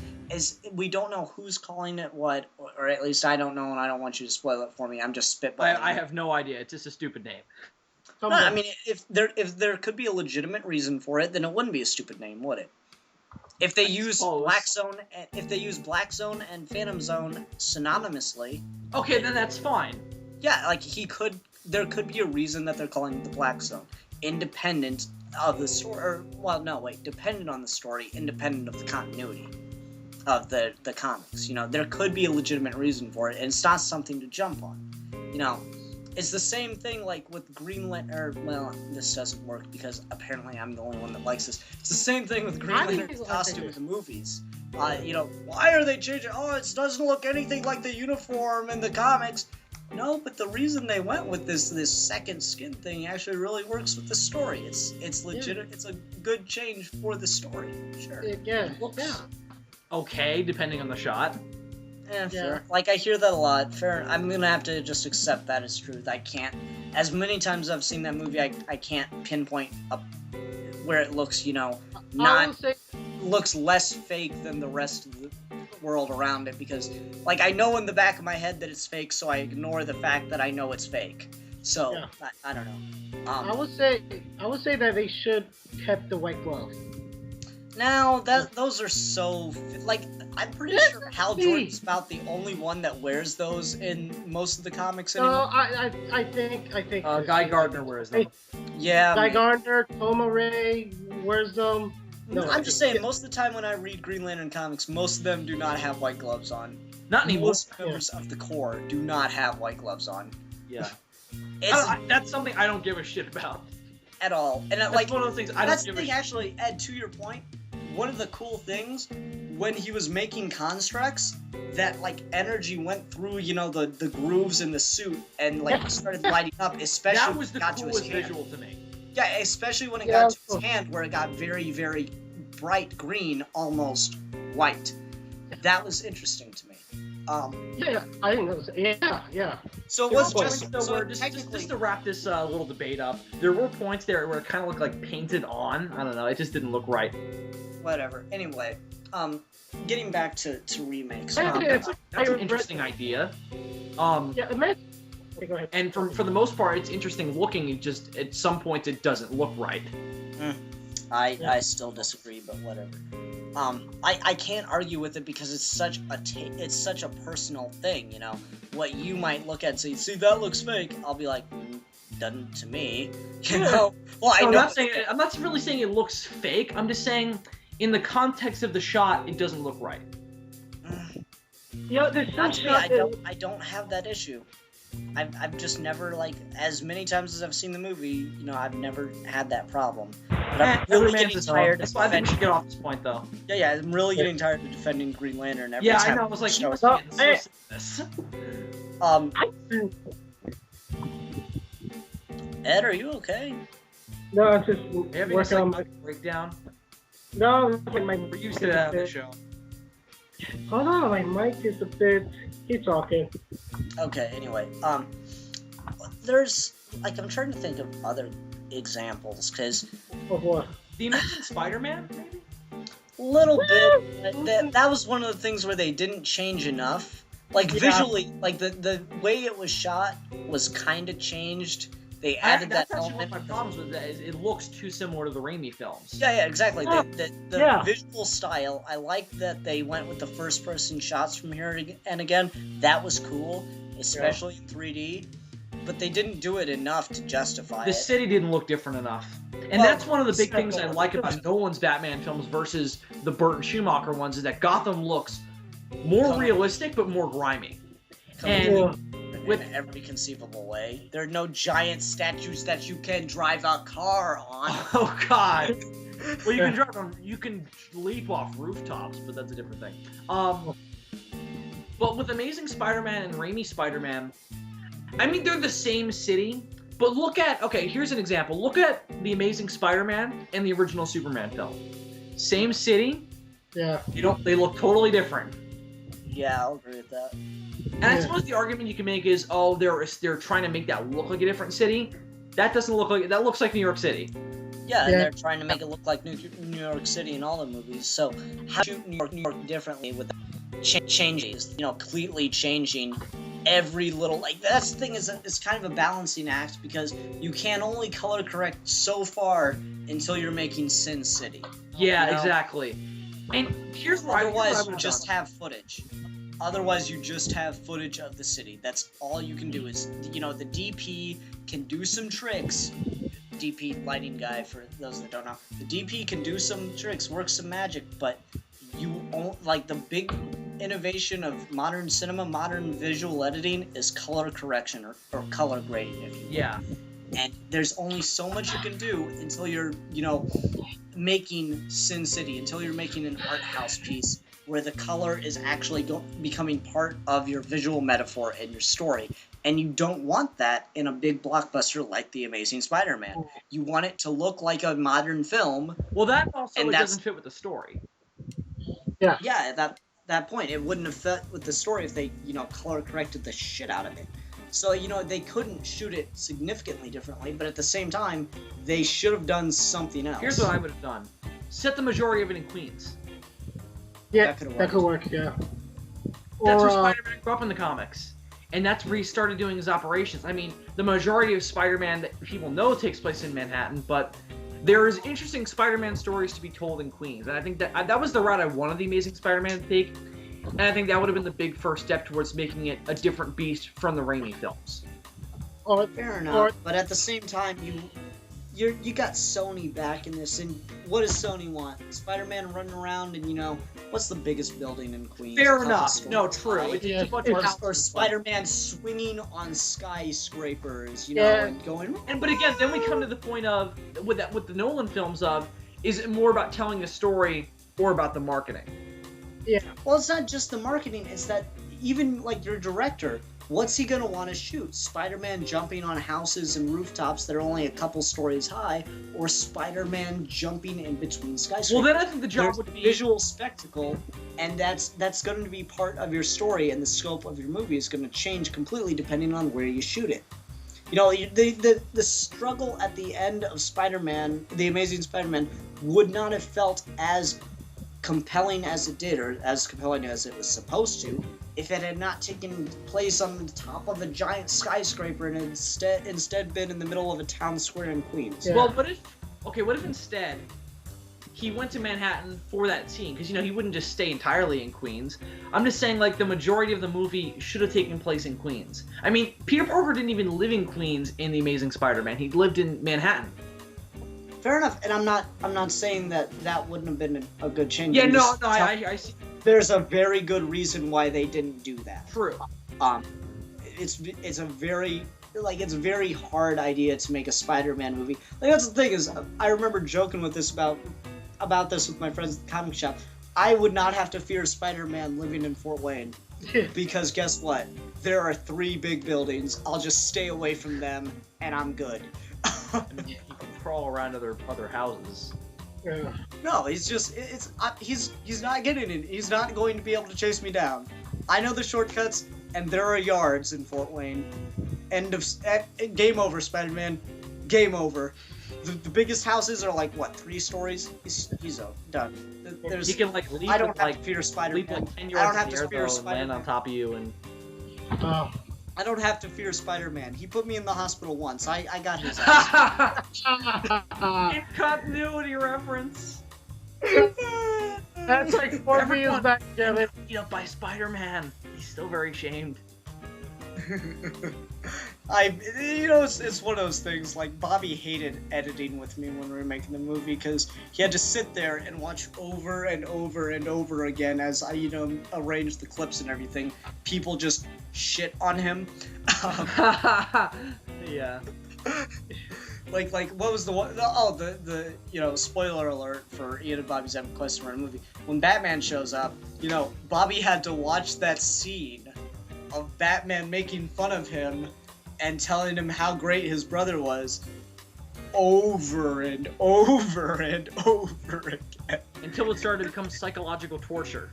We don't know who's calling it what, or at least I don't know, and I don't want you to spoil it for me. I'm just spitballing. I have no idea. It's just a stupid name. No, I mean, if there could be a legitimate reason for it, then it wouldn't be a stupid name, would it? If they use suppose. Black Zone and Phantom Zone synonymously, Okay, then that's fine. yeah, like there could be a reason that they're calling it the Black Zone, independent of the story. Or, well, no, wait, dependent on the story, independent of the continuity of the comics. You know, there could be a legitimate reason for it, and it's not something to jump on. You know, it's the same thing like with Green Lantern. Well, this doesn't work because apparently I'm the only one that likes this. It's the same thing with Green I think Lantern's people like costume in this. the movies. You know, why are they changing? Oh, it doesn't look anything like the uniform in the comics. No, but the reason they went with this second skin thing actually really works with the story. It's legit. Yeah. It's a good change for the story. Sure. Yeah. Okay, depending on the shot. Yeah, Yeah. fair. Like, I hear that a lot. Fair. I'm gonna have to just accept that as truth. I can't. As many times as I've seen that movie, I can't pinpoint where it looks, you know, I not will say, looks less fake than the rest of the world around it, because, like, I know in the back of my head that it's fake, so I ignore the fact that I know it's fake. So Yeah. I don't know. I would say that they should kept the white glove. Now those are so like I'm pretty sure Hal Jordan's about the only one that wears those in most of the comics No, anymore. I think. Guy Gardner wears them. Yeah, Guy man. Gardner, Toma Ray, wears them. No, I'm just saying, most of the time when I read Green Lantern comics, most of them do not have white gloves on. Not anymore. Most members of the Corps do not have white gloves on. Yeah. It's That's something I don't give a shit about. at all. And That's like one of those things I that's don't the give a thing, shit. actually, Ed, to your point, one of the cool things when he was making constructs, that like energy went through, you know, the grooves in the suit and like started lighting up, especially That when was it the got to his coolest hand. visual to me. Yeah, especially when it Yeah. got to his hand, where it got very, very bright green, almost white. That was interesting to me. Yeah, I think that was. Yeah. So it There was were just points, though, so where just technically. to wrap this little debate up, there were points there where it kind of looked like painted on. I don't know. It just didn't look right. Whatever. Anyway, getting back to remakes. Yeah, That's I an read- interesting idea. Yeah, imagine. Okay, go ahead. And for the most part, it's interesting looking. It just at some points it doesn't look right. I still disagree, but whatever. I can't argue with it because it's such a personal thing, you know. What you might look at and say, see, that looks fake. I'll be like, doesn't to me, you know. Well, I No, know. I'm not really saying it looks fake. I'm just saying, in the context of the shot, it doesn't look right. You know, there's some Actually, shot I don't have that issue. I've just never, like, as many times as I've seen the movie, you know, I've never had that problem. But I'm really getting tired of That's why I think we defending. should get off this point, though. Yeah, I'm really getting tired of defending Green Lantern every Yeah, time. I know. I was like, you show must it. be getting so sick of this. Ed, are you okay? No, I'm just Are you having a working on my. psychotic breakdown? No, my. We're used to that on the show. Hold on, my mic is a bit. Keep talking. Okay, anyway, there's, like, I'm trying to think of other examples, because Oh boy. The Amazing Spider-Man, maybe? little bit, that was one of the things where they didn't change enough. Like, Yeah. visually, like, the way it was shot was kind of changed They added that That's actually one element. of my problems with that. Is it looks too similar to the Raimi films. Yeah, exactly. The Yeah. visual style, I like that they went with the first-person shots from here and again. That was cool, especially in 3D. But they didn't do it enough to justify The it. city didn't look different enough. And Well, that's one of the big things I like about Nolan's Batman films versus the Burton Schumacher ones, is that Gotham looks more realistic but more grimy. And in every conceivable way. There are no giant statues that you can drive a car on. oh god. Well, you can leap off rooftops, but that's a different thing. But with Amazing Spider-Man and Raimi Spider-Man, I mean, they're the same city, but here's an example. Look at The Amazing Spider-Man and the original Superman film. Same city. Yeah. They look totally different. Yeah, I'll agree with that. And I suppose the argument you can make is, they're trying to make that look like a different city. That doesn't look like, that looks like New York City. Yeah, and they're trying to make it look like New York City in all the movies. So how to shoot New York differently with changes, completely changing every little, like, that's the thing, is kind of a balancing act, because you can only color correct so far until you're making Sin City. Yeah, exactly. And here's why. Otherwise, you just have footage. Otherwise, you just have footage of the city. That's all you can do. Is the DP can do some tricks. DP, lighting guy, for those that don't know, the DP can do some tricks, work some magic, but you won't, like, the big innovation of modern cinema, modern visual editing is color correction or color grading, if you will. Yeah. And there's only so much you can do until you're, making Sin City, until you're making an art house piece where the color is actually becoming part of your visual metaphor and your story. And you don't want that in a big blockbuster like The Amazing Spider-Man. You want it to look like a modern film. Well, that also doesn't fit with the story. Yeah. Yeah, at that point, it wouldn't have fit with the story if they, color corrected the shit out of it. So, they couldn't shoot it significantly differently, but at the same time, they should have done something else. Here's what I would have done. Set the majority of it in Queens. Yeah, that could work, yeah. That's where Spider-Man grew up in the comics. And that's where he started doing his operations. I mean, the majority of Spider-Man that people know takes place in Manhattan, but there's interesting Spider-Man stories to be told in Queens. And I think that was the route I wanted The Amazing Spider-Man to take. And I think that would have been the big first step towards making it a different beast from the Raimi films. Fair enough, but at the same time, you got Sony back in this, and what does Sony want? Spider-Man running around and, what's the biggest building in Queens? Fair enough. No, true. Yeah. Or Spider-Man swinging on skyscrapers, and going... But again, then we come to the point of, with the Nolan films of, is it more about telling the story or about the marketing? Yeah. Well, it's not just the marketing, it's that even, like, your director, what's he gonna want to shoot? Spider-Man jumping on houses and rooftops that are only a couple stories high, or Spider-Man jumping in between skyscrapers? Well, then I think the job would be visual spectacle, and that's going to be part of your story, and the scope of your movie is going to change completely depending on where you shoot it. The struggle at the end of Spider-Man, The Amazing Spider-Man, would not have felt as compelling as it did, or as compelling as it was supposed to, if it had not taken place on the top of a giant skyscraper and instead been in the middle of a town square in Queens. Yeah. Well, what if instead he went to Manhattan for that scene? Because, he wouldn't just stay entirely in Queens. I'm just saying, like, the majority of the movie should have taken place in Queens. I mean, Peter Parker didn't even live in Queens in The Amazing Spider-Man. He lived in Manhattan. Fair enough, and I'm not saying that wouldn't have been a good change. Yeah, I see. There's a very good reason why they didn't do that. True. It's a very hard idea to make a Spider-Man movie. Like, that's the thing, is I remember joking with this about this with my friends at the comic shop. I would not have to fear Spider-Man living in Fort Wayne. Because guess what? There are 3 big buildings. I'll just stay away from them and I'm good. You can crawl around other houses. Yeah. No, he's not getting it. He's not going to be able to chase me down. I know the shortcuts, and there are yards in Fort Wayne. Game over, Spider-Man. Game over. The biggest houses are like, what, 3 stories? He's done. He can, like, leap. I don't with, have like, to fear Spider-Man. leap like 10 I don't yards have in the to air, fear though, and Spider-Man. land on top of you and. I don't have to fear Spider-Man. He put me in the hospital once. I got his ass. In continuity reference. That's like 4 years back, Kevin. Beat up by Spider-Man. He's still very shamed. It's one of those things, like, Bobby hated editing with me when we were making the movie, because he had to sit there and watch over and over and over again as I, arranged the clips and everything. People just shit on him. Yeah. Like, what was the one? Spoiler alert for Ian and Bobby's Epic Quest to Run a Movie. When Batman shows up, Bobby had to watch that scene of Batman making fun of him and telling him how great his brother was over and over and over again. Until it started to become psychological torture.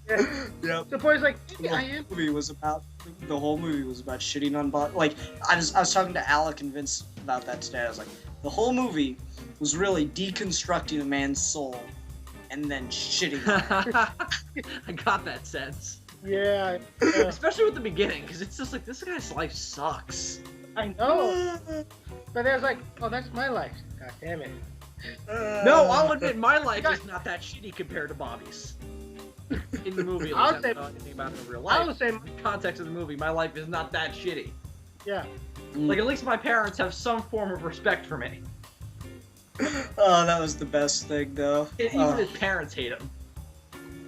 Yeah. Yep. The boy's like, The I am. whole movie was about shitting on Bob. Like, I was talking to Alec and Vince about that today. I was like, the whole movie was really deconstructing a man's soul and then shitting on it. I got that sense. Yeah. Especially with the beginning, because it's just like, this guy's life sucks. I know. But there's like, oh, that's my life. God damn it. No, I'll admit my life is not that shitty compared to Bobby's. In the movie, I'll I don't say- know anything about it in real I life. would say, In the context of the movie, my life is not that shitty. yeah. Like, at least my parents have some form of respect for me. Oh, that was the best thing, though. Even his parents hate him.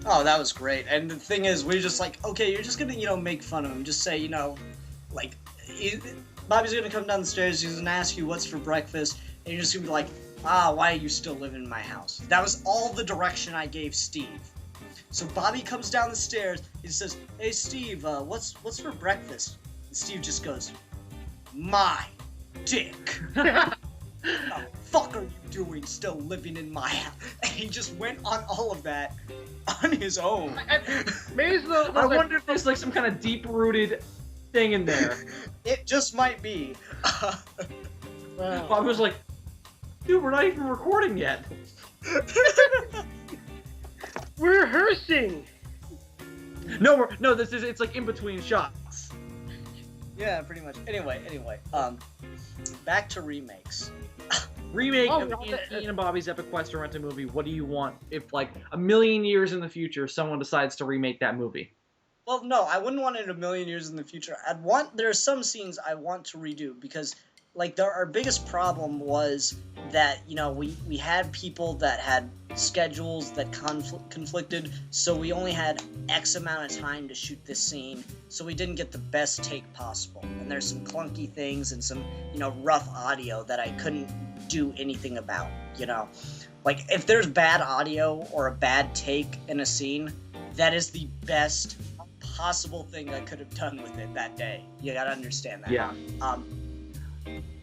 Oh, that was great. And the thing is, we're just like, okay, you're just gonna, make fun of him. Just say, like, Bobby's gonna come down the stairs, he's gonna ask you what's for breakfast, and you're just gonna be like, why are you still living in my house? That was all the direction I gave Steve. So Bobby comes down the stairs, he says, hey, Steve, what's for breakfast? And Steve just goes, my dick. The fuck are you doing still living in my house? And he just went on all of that on his own. Maybe I wonder if there's like some kind of deep-rooted thing in there. It just might be. Bob was like, dude, we're not even recording yet. We're rehearsing. No, it's like in between shots. Yeah, pretty much. Anyway, back to remakes. Remake Oh, of no, Ian and Bobby's Epic Quest to Rent a Movie. What do you want if, like, a million years in the future, someone decides to remake that movie? Well, no, I wouldn't want it a million years in the future. There are some scenes I want to redo because, like, our biggest problem was that, we had people that had schedules that conflicted, so we only had X amount of time to shoot this scene, so we didn't get the best take possible. And there's some clunky things and some, rough audio that I couldn't do anything about, Like, if there's bad audio or a bad take in a scene, that is the best possible thing I could have done with it that day. You gotta understand that. Yeah.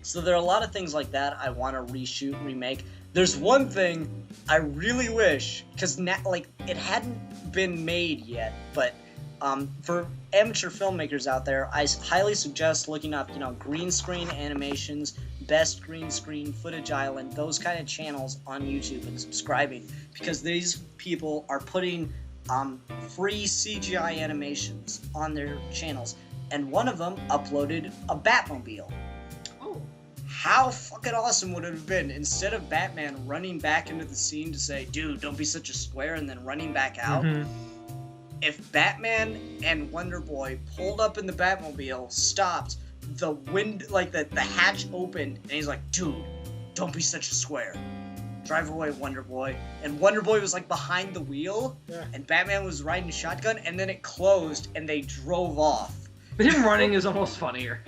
So there are a lot of things like that I want to reshoot, remake. There's one thing I really wish, because it hadn't been made yet, but for amateur filmmakers out there, I highly suggest looking up, green screen animations, best green screen, footage island, those kind of channels on YouTube and subscribing, because these people are putting free CGI animations on their channels, and one of them uploaded a Batmobile. Oh. How fucking awesome would it have been, instead of Batman running back into the scene to say, dude, don't be such a square, and then running back out, if Batman and Wonder Boy pulled up in the Batmobile, stopped, the hatch opened, and he's like, dude, don't be such a square. Drive away, Wonder Boy. And Wonder Boy was like behind the wheel, and Batman was riding shotgun, and then it closed, and they drove off. But him running is almost funnier.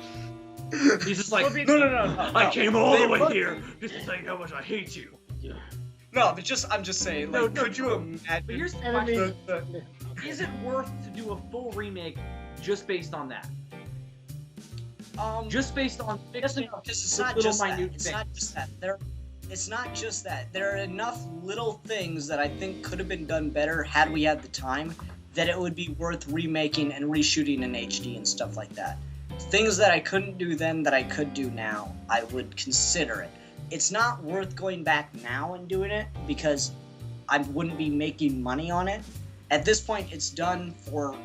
He's just like, No. I came all the way here just to tell you how much I hate you. No, but I'm just saying, like, No, could you imagine? But here's the Enemy. question. Is it worth to do a full remake just based on that? Just based on fixing It's the not little just that. minute It's things. not just that. It's not just that. There are enough little things that I think could have been done better had we had the time, that it would be worth remaking and reshooting in HD and stuff like that. Things that I couldn't do then that I could do now, I would consider it. It's not worth going back now and doing it because I wouldn't be making money on it. At this point, it's done for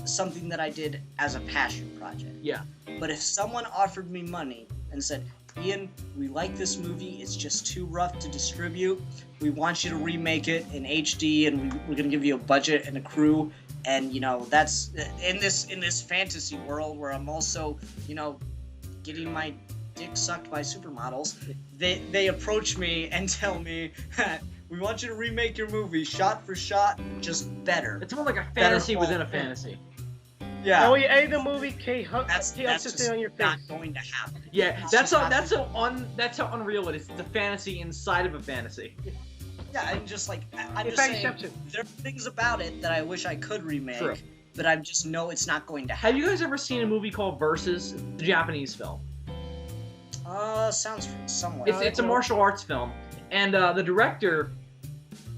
something that I did as a passion project. Yeah. But if someone offered me money and said, Ian, we like this movie, it's just too rough to distribute, we want you to remake it in HD, and we're going to give you a budget and a crew, and, you know, that's, in this fantasy world where I'm also, you know, getting my dick sucked by supermodels, they approach me and tell me, we want you to remake your movie shot for shot, just better. It's more like a fantasy within a fantasy. Yeah. And we end the movie, Kate That's to just stay on your face. not going to happen. Yeah, It's that's how unreal it is. It's a fantasy inside of a fantasy. Yeah, I'm just like, I'm It's just saying, exception. there are things about it that I wish I could remake, True. but I just know it's not going to Have happen. you guys ever seen a movie called Versus? The Japanese film. Sounds somewhat. It's a martial arts film, and the director,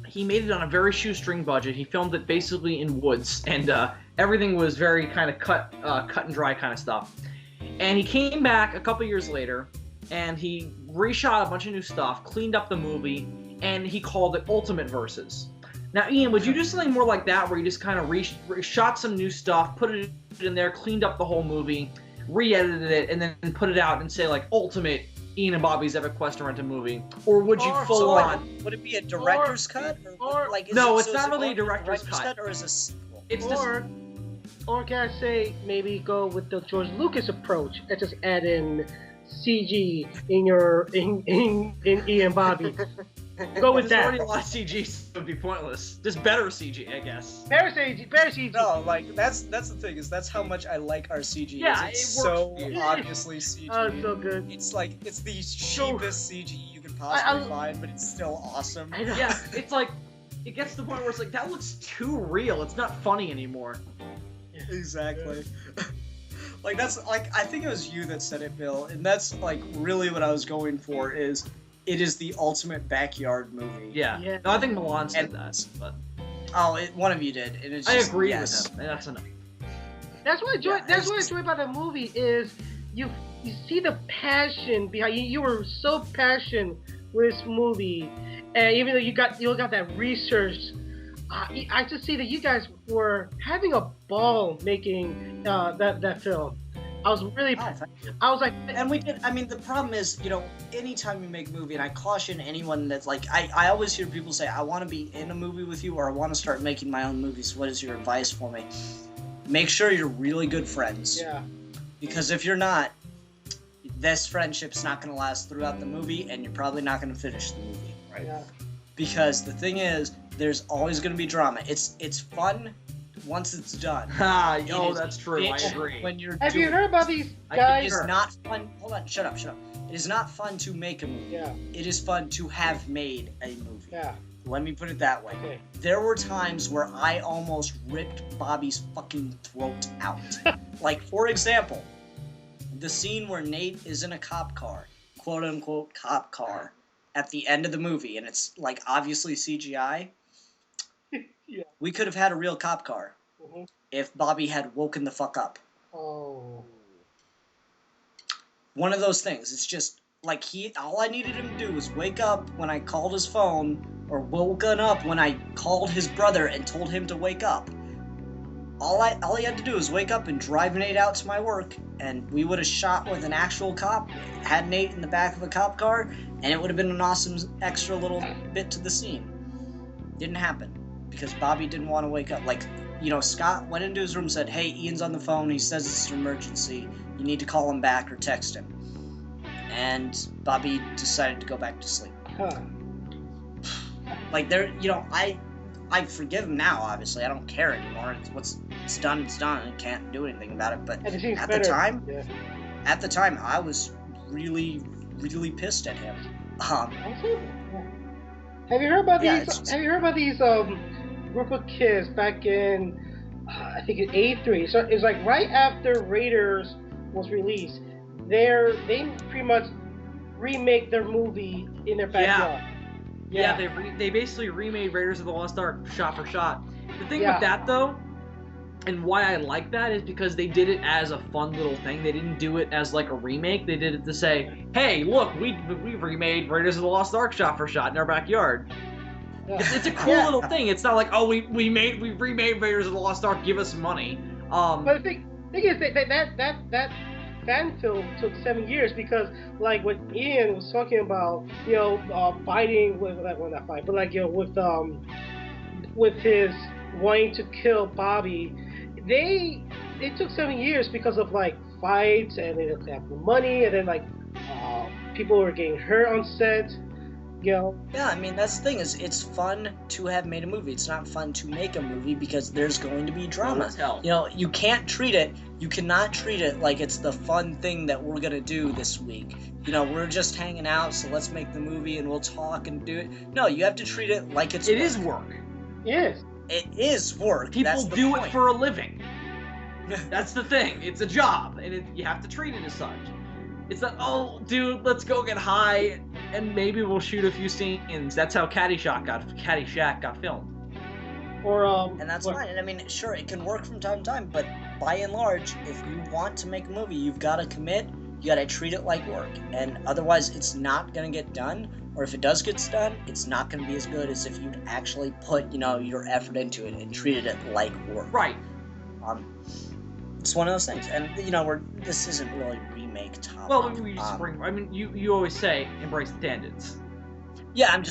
he made it on a very shoestring budget. He filmed it basically in woods, and everything was very kind of cut and dry kind of stuff. And he came back a couple years later, and he reshot a bunch of new stuff, cleaned up the movie, and he called it Ultimate Versus. Now, Ian, would you do something more like that, where you just kind of reshot some new stuff, put it in there, cleaned up the whole movie, re-edited it, and then put it out and say, like, Ultimate Ian and Bobby's Epic Quest to Rent a Movie? Or would you full on... Would it be a director's cut? or- like, No, is it's not it really a going to director's cut. Or is it a sequel? It's just... Or can I say maybe go with the George Lucas approach and just add in CG in your in Ian Bobby. Go with There's already that. a lot of CG, so it would be pointless. Just better CG, I guess. Better CG. No, like that's the thing is that's how much I like our CG. Yeah, it's it so works for you. obviously CG. Oh, it's so good. It's like it's the cheapest CG you could possibly find, but it's still awesome. I know. Yeah, it's like... It gets to the point where it's like, that looks too real. It's not funny anymore. Exactly. Like that's like I think it was you that said it, Bill, and that's like really what I was going for. Is it is the ultimate backyard movie? Yeah. Yeah. No, I think Milan said And- that, but Oh, one of you did, and it's I just, agree yes. with him. And that's enough. That's what I enjoy. Yeah, that's it's what I just- enjoy about the movie is you see the passion behind you. You were so passionate with this movie, and even though you got that research, I just see that you guys were having a ball making that film. I was really, Oh, thank you. I was like, And we did. I mean, the problem is, you know, anytime you make a movie, and I caution anyone that's like, I always hear people say, I want to be in a movie with you, or I want to start making my own movies. What is your advice for me? Make sure you're really good friends. yeah, Because if you're not, this friendship's not going to last throughout the movie, and you're probably not going to finish the movie. yeah. Because the thing is, there's always going to be drama. It's fun once it's done. Ah, It oh, is that's true. I bitch agree. When you're Have doing you heard about these I guys? It is not fun. Hold on, shut up. It is not fun to make a movie. Yeah, It is fun to have made a movie. yeah. Let me put it that way. Okay. There were times where I almost ripped Bobby's fucking throat out. Like, for example, the scene where Nate is in a cop car, quote unquote cop car, at the end of the movie, and it's like obviously CGI. Yeah. We could have had a real cop car Mhm. if Bobby had woken the fuck up. Oh. One of those things. It's just like all I needed him to do was wake up when I called his phone, or woken up when I called his brother and told him to wake up. All he had to do was wake up and drive Nate out to my work, and we would have shot with an actual cop, had Nate in the back of a cop car, and it would have been an awesome extra little bit to the scene. Didn't happen because Bobby didn't want to wake up. Like, you know, Scott went into his room and said, "Hey, Ian's on the phone. He says it's an emergency. You need to call him back or text him." And Bobby decided to go back to sleep. Huh. Like, there, you know, I forgive him now. Obviously, I don't care anymore. It's done. It's done. I can't do anything about it. But And it seems at better. the Yeah. time, I was really, really pissed at him. Yeah. Have you heard about Yeah, these? it's just- Have you heard about these group of kids back in I think in '83? So it's like right after Raiders was released. They pretty much remake their movie in their backyard. Yeah, they basically remade Raiders of the Lost Ark shot for shot. The thing Yeah. with that, though, and why I like that, is because they did it as a fun little thing. They didn't do it as like a remake. They did it to say, hey, look, we remade Raiders of the Lost Ark shot for shot in our backyard. Yeah. It's a cool Yeah. little thing. It's not like, oh, we remade Raiders of the Lost Ark, give us money. But the thing is that fan film took 7 years because, like, what Ian was talking about, fighting with, well, not fight, but like, with his wanting to kill Bobby, it took 7 years because of like fights, and they didn't have the money, and then like people were getting hurt on set. Yeah, I mean, that's the thing, is it's fun to have made a movie. It's not fun to make a movie because there's going to be drama. You cannot treat it like it's the fun thing that we're gonna do this week. We're just hanging out, so let's make the movie and we'll talk and do it. No, you have to treat it like it's work. It is work. Yes. It is work. People do it for a living. That's the thing. It's a job, and you have to treat it as such. It's not, oh, dude, let's go get high, and maybe we'll shoot a few scenes. That's how Caddyshack got filmed. And that's fine. And I mean, sure, it can work from time to time, but by and large, if you want to make a movie, you've got to commit. You got to treat it like work, and otherwise, it's not gonna get done. Or if it does get done, it's not gonna be as good as if you'd actually put, your effort into it and treated it like work. Right. It's one of those things, and this isn't really remake topic. Well, we just bring. I mean, you always say embrace the tangents. Yeah, I'm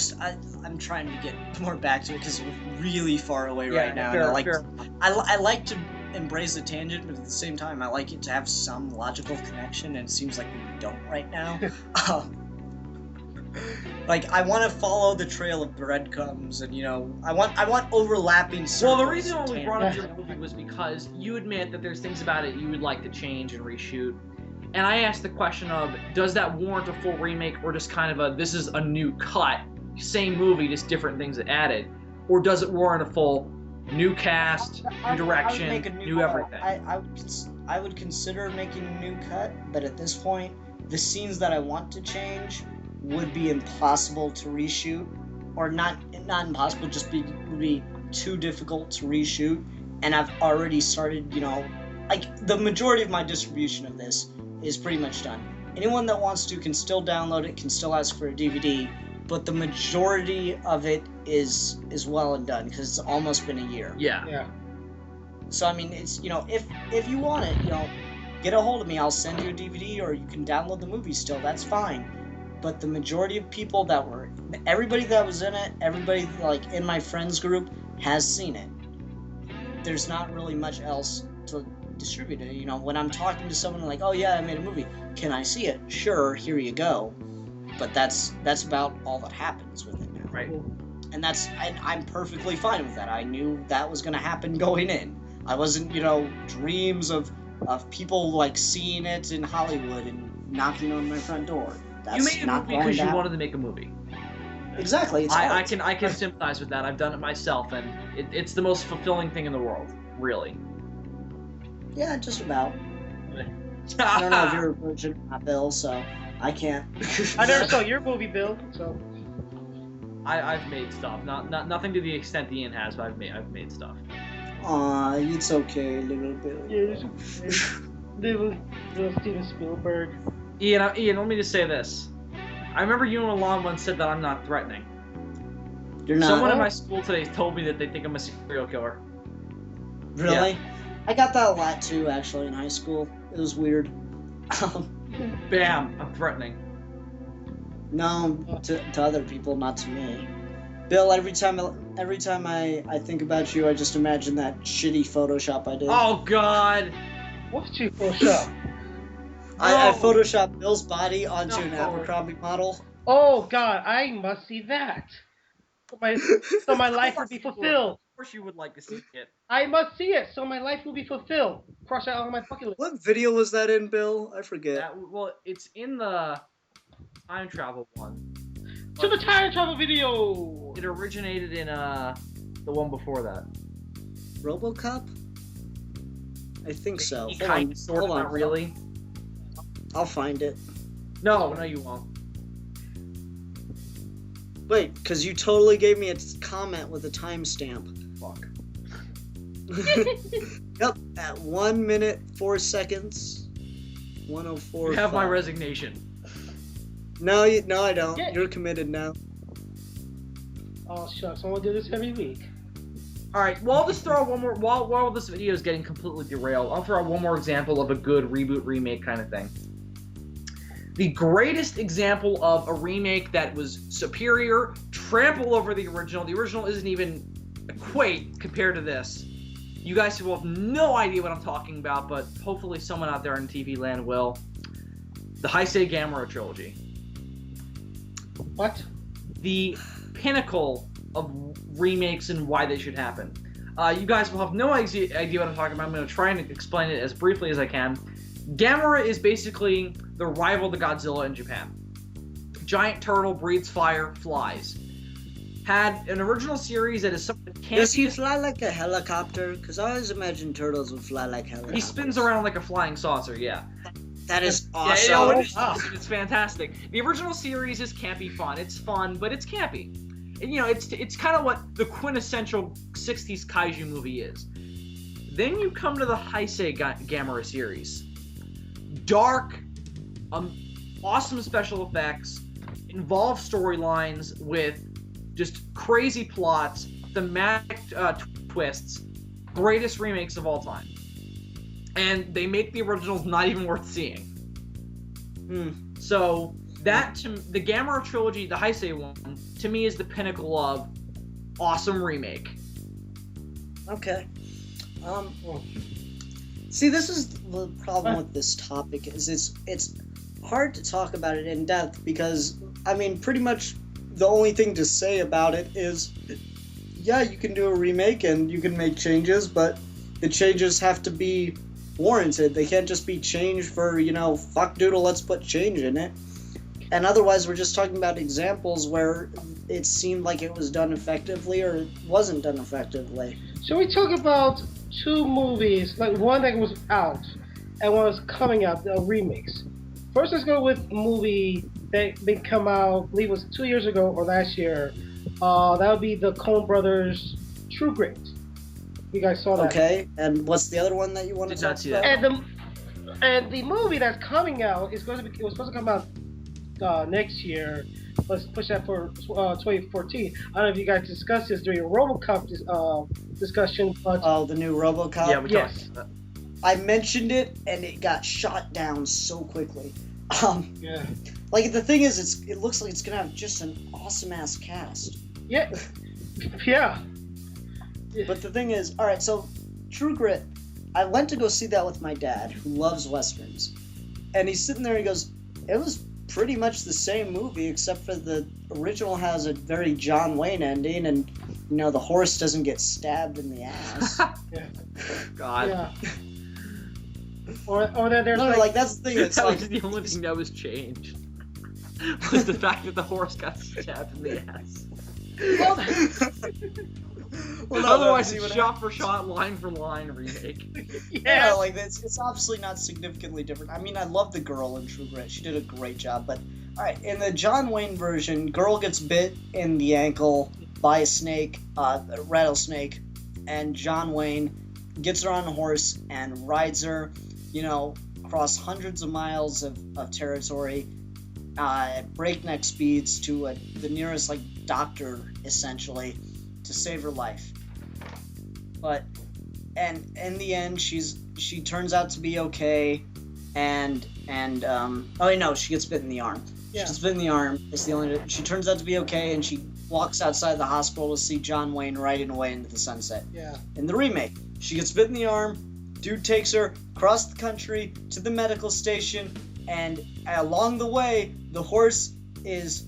trying to get more back to it because we're really far away right now. Fair, and I like to embrace the tangent, but at the same time, I like it to have some logical connection, and it seems like we don't right now. Like, I want to follow the trail of breadcrumbs, and I want overlapping circles. Well, the reason why we brought up your movie was because you admit that there's things about it you would like to change and reshoot. And I asked the question of, does that warrant a full remake, or just kind of this is a new cut, same movie, just different things added? Or does it warrant a full new cast, new direction, new everything? I would consider making a new cut, but at this point, the scenes that I want to change would be impossible to reshoot, or not impossible, just would be too difficult to reshoot. And I've already started, like, the majority of my distribution of this is pretty much done. Anyone that wants to can still download it, can still ask for a DVD, but the majority of it is well and done because it's almost been a year. Yeah. So I mean, it's if you want it, get a hold of me. I'll send you a DVD, or you can download the movie still. That's fine. But the majority of people everybody that was in it, everybody like in my friends group has seen it. There's not really much else to distribute it. When I'm talking to someone like, oh yeah, I made a movie, can I see it? Sure, here you go. But that's about all that happens with it now. Right. And I'm perfectly fine with that. I knew that was going to happen going in. I wasn't, dreams of people like seeing it in Hollywood and knocking on my front door. That's you made a movie because you wanted to make a movie. Exactly. I can sympathize with that. I've done it myself, and it's the most fulfilling thing in the world, really. Yeah, just about. I don't know if you're a virgin or not, Bill, so I can't. I never saw your movie, Bill, so. I've made stuff. Nothing to the extent Ian has, but I've made stuff. Aw, it's okay, little Bill. Yeah, little Steven Spielberg. Ian, let me just say this. I remember you and Alon once said that I'm not threatening. You're not? Someone in my school today told me that they think I'm a serial killer. Really? Yeah. I got that a lot too, actually, in high school. It was weird. Bam! I'm threatening. No, to other people, not to me. Bill, every time I think about you, I just imagine that shitty Photoshop I did. Oh God! What's your Photoshop? I photoshopped Bill's body onto an Abercrombie model. Oh God, I must see that. So my life will be fulfilled. Of course you would like to see it. I must see it, so my life will be fulfilled. Cross that on my bucket list. What video was that in, Bill? I forget. Well, it's in the time travel one. To the time travel video! It originated in the one before that. RoboCop? I think so. Hold on, really? I'll find it. No, you won't. Wait, because you totally gave me a comment with a timestamp. Fuck. Yep, at 1 minute 4 seconds, 1:04. You have my resignation. No, I don't. Yeah. You're committed now. Oh shucks, I'm gonna do this every week. All right. Well, I'll just throw one more. While this video is getting completely derailed, I'll throw out one more example of a good reboot remake kind of thing. The greatest example of a remake that was superior, trample over the original. The original isn't even equate compared to this. You guys will have no idea what I'm talking about, but hopefully someone out there in TV land will. The Heisei Gamera trilogy. What? The pinnacle of remakes and why they should happen. You guys will have no idea what I'm talking about. I'm going to try and explain it as briefly as I can. Gamera is basically the rival to Godzilla in Japan. Giant turtle, breathes fire, flies. Had an original series that is something can't. Does he fly like a helicopter? Because I always imagined turtles would fly like helicopters. He spins around like a flying saucer, yeah. That is Yeah, awesome. it is awesome. It's fantastic. The original series is campy fun. It's fun, but it's campy. And, you know, it's kind of what the quintessential 60s kaiju movie is. Then you come to the Heisei Gamera series. Dark, awesome special effects, involved storylines with just crazy plots, thematic twists, greatest remakes of all time. And they make the originals not even worth seeing. So that, the Gamera trilogy, the Heisei one, to me is the pinnacle of awesome remake. Okay. See, this is the problem with this topic, is it's hard to talk about it in depth because, I mean, pretty much the only thing to say about it is, yeah, you can do a remake and you can make changes, but the changes have to be warranted. They can't just be changed for, you know, fuck doodle, let's put change in it. And otherwise, we're just talking about examples where it seemed like it was done effectively or it wasn't done effectively. Shall we talk about two movies, like one that was out and one was coming out, the remakes? First, let's go with a movie that did come out, I believe it was 2 years ago or last year. That would be the Coen Brothers True Grit. You guys saw that? Okay, and what's the other one that you want to Did talk not see about? that. And the movie that's coming out is going to be, it was supposed to come out next year. Let's push that for 2014. I don't know if you guys discussed this during a RoboCop discussion, but Oh, the new RoboCop? Yeah, we Yes. talked about that. I mentioned it, and it got shot down so quickly. yeah, Like, the thing is, it looks like it's gonna have just an awesome-ass cast. yeah, yeah. But the thing is, alright, so, True Grit, I went to go see that with my dad, who loves Westerns. And he's sitting there, and he goes, it was pretty much the same movie, except for the original has a very John Wayne ending, and, you know, the horse doesn't get stabbed in the ass. God. Yeah. Or then there's No, like, that's the thing, it's That like... was the only thing that was changed. Was the fact that the horse got stabbed in the ass. Well, no, Otherwise, see it's what shot for shot, line for line remake. Yeah, like it's obviously not significantly different. I mean, I love the girl in True Grit; she did a great job. But all right, in the John Wayne version, girl gets bit in the ankle by a snake, a rattlesnake, and John Wayne gets her on a horse and rides her, you know, across hundreds of miles of territory at breakneck speeds to the nearest like doctor, essentially, to save her life. But and in the end, she turns out to be okay, and oh no, she gets bit in the arm. Yeah. She gets bit in the arm. It's the only. She turns out to be okay, and she walks outside the hospital to see John Wayne riding away into the sunset. Yeah. In the remake, she gets bit in the arm. Dude takes her across the country to the medical station, and along the way, the horse is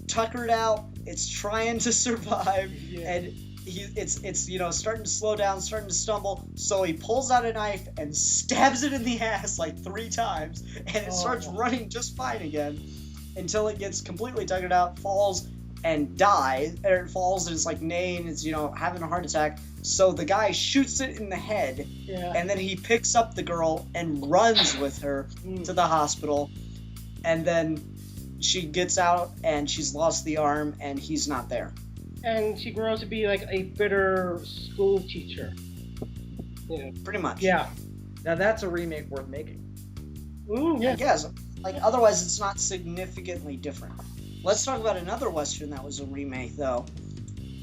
tuckered out. It's trying to survive, and it's you know, starting to slow down, starting to stumble. So he pulls out a knife and stabs it in the ass like 3 times, and it starts running just fine again until it gets completely tuckered out, falls and dies, or it falls and it's like neighing, it's, you know, having a heart attack. So the guy shoots it in the head, and then he picks up the girl and runs with her to the hospital, and then she gets out and she's lost the arm and he's not there. And she grows to be like a bitter school teacher. Yeah. Pretty much. Yeah. Now that's a remake worth making. Yeah. I guess. Like, otherwise it's not significantly different. Let's talk about another Western that was a remake, though.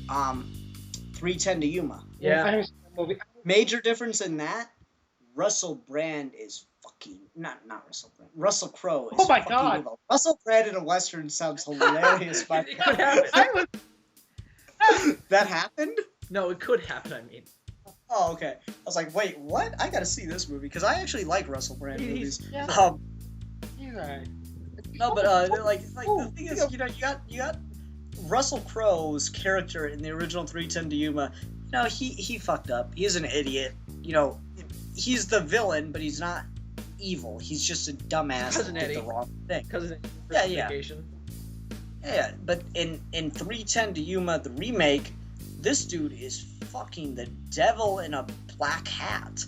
310 to Yuma. Yeah. I haven't seen that movie. Major difference in that, Russell Brand is fucking not Russell Brand. Russell Crowe is Oh my fucking God. evil. Russell Brand in a western sounds hilarious. By It could happen. that happened? No, it could happen. I mean, Oh, okay. I was like, wait, what? I gotta see this movie because I actually like Russell Brand He's- movies. yeah. He's alright. No, but like the thing is, you got Russell Crowe's character in the original 310 to Yuma. No, he fucked up. He's an idiot. You know, he's the villain, but he's not evil. He's just a dumbass Cousin that did Eddie. the wrong thing. because Yeah. vacation. Yeah, but in 310 to Yuma, the remake, this dude is fucking the devil in a black hat.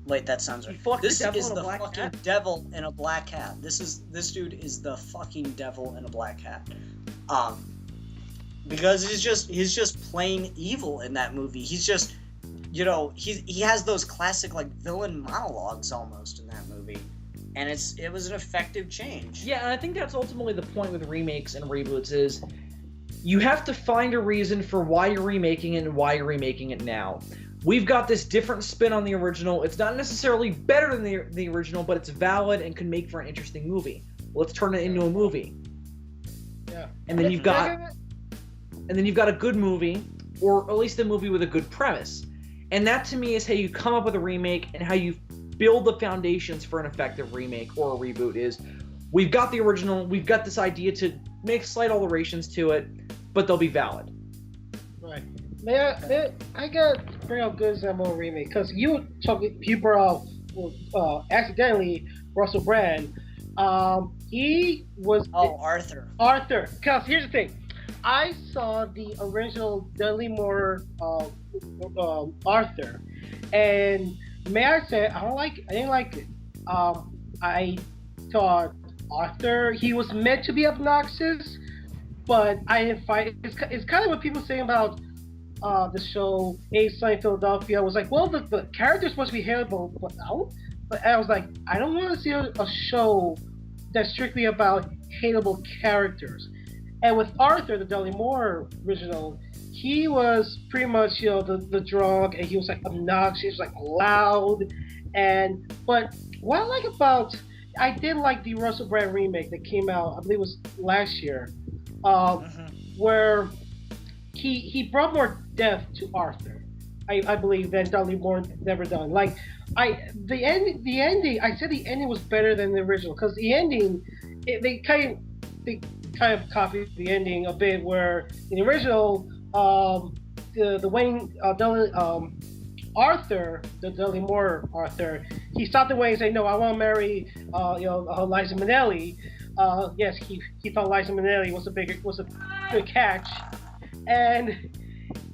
Wait, that sounds right. He fucked the This devil is in a the black fucking hat? devil in a black hat. This dude is the fucking devil in a black hat. Because he's just plain evil in that movie. He's just, you know, he has those classic like villain monologues almost in that movie, and it was an effective change. Yeah, and I think that's ultimately the point with remakes and reboots is you have to find a reason for why you're remaking it and why you're remaking it now. We've got this different spin on the original. It's not necessarily better than the original, but it's valid and can make for an interesting movie. Let's turn it into a movie. Yeah. And then you've got a good movie, or at least a movie with a good premise. And that to me is how you come up with a remake and how you build the foundations for an effective remake or a reboot is we've got the original, we've got this idea to make slight alterations to it, but they'll be valid. Right. I got to bring up Good Zemo remake because you brought up accidentally Russell Brand. He was Arthur. Arthur. Because here's the thing, I saw the original Dudley Moore Arthur, and may I say I didn't like it. I thought Arthur, he was meant to be obnoxious, but I didn't find it's kind of what people say about the show Ace in Philadelphia. Was like, well, the character's supposed to be hateable, but I was like, I don't want to see a show that's strictly about hateable characters. And with Arthur, the Dudley Moore original, he was pretty much, you know, the drunk, and he was like obnoxious, like loud, but what I like about, I did like the Russell Brand remake that came out, I believe it was last year, where he brought more depth to Arthur, I believe, than Dudley Moore never done. Like, the ending, I said the ending was better than the original, because the ending, they kind of copied the ending a bit, where in the original, the Wayne Arthur, the Dudley Moore Arthur, he stopped the way and said, "No, I want to marry, Liza Minnelli." Yes, he thought Liza Minnelli was a good catch, and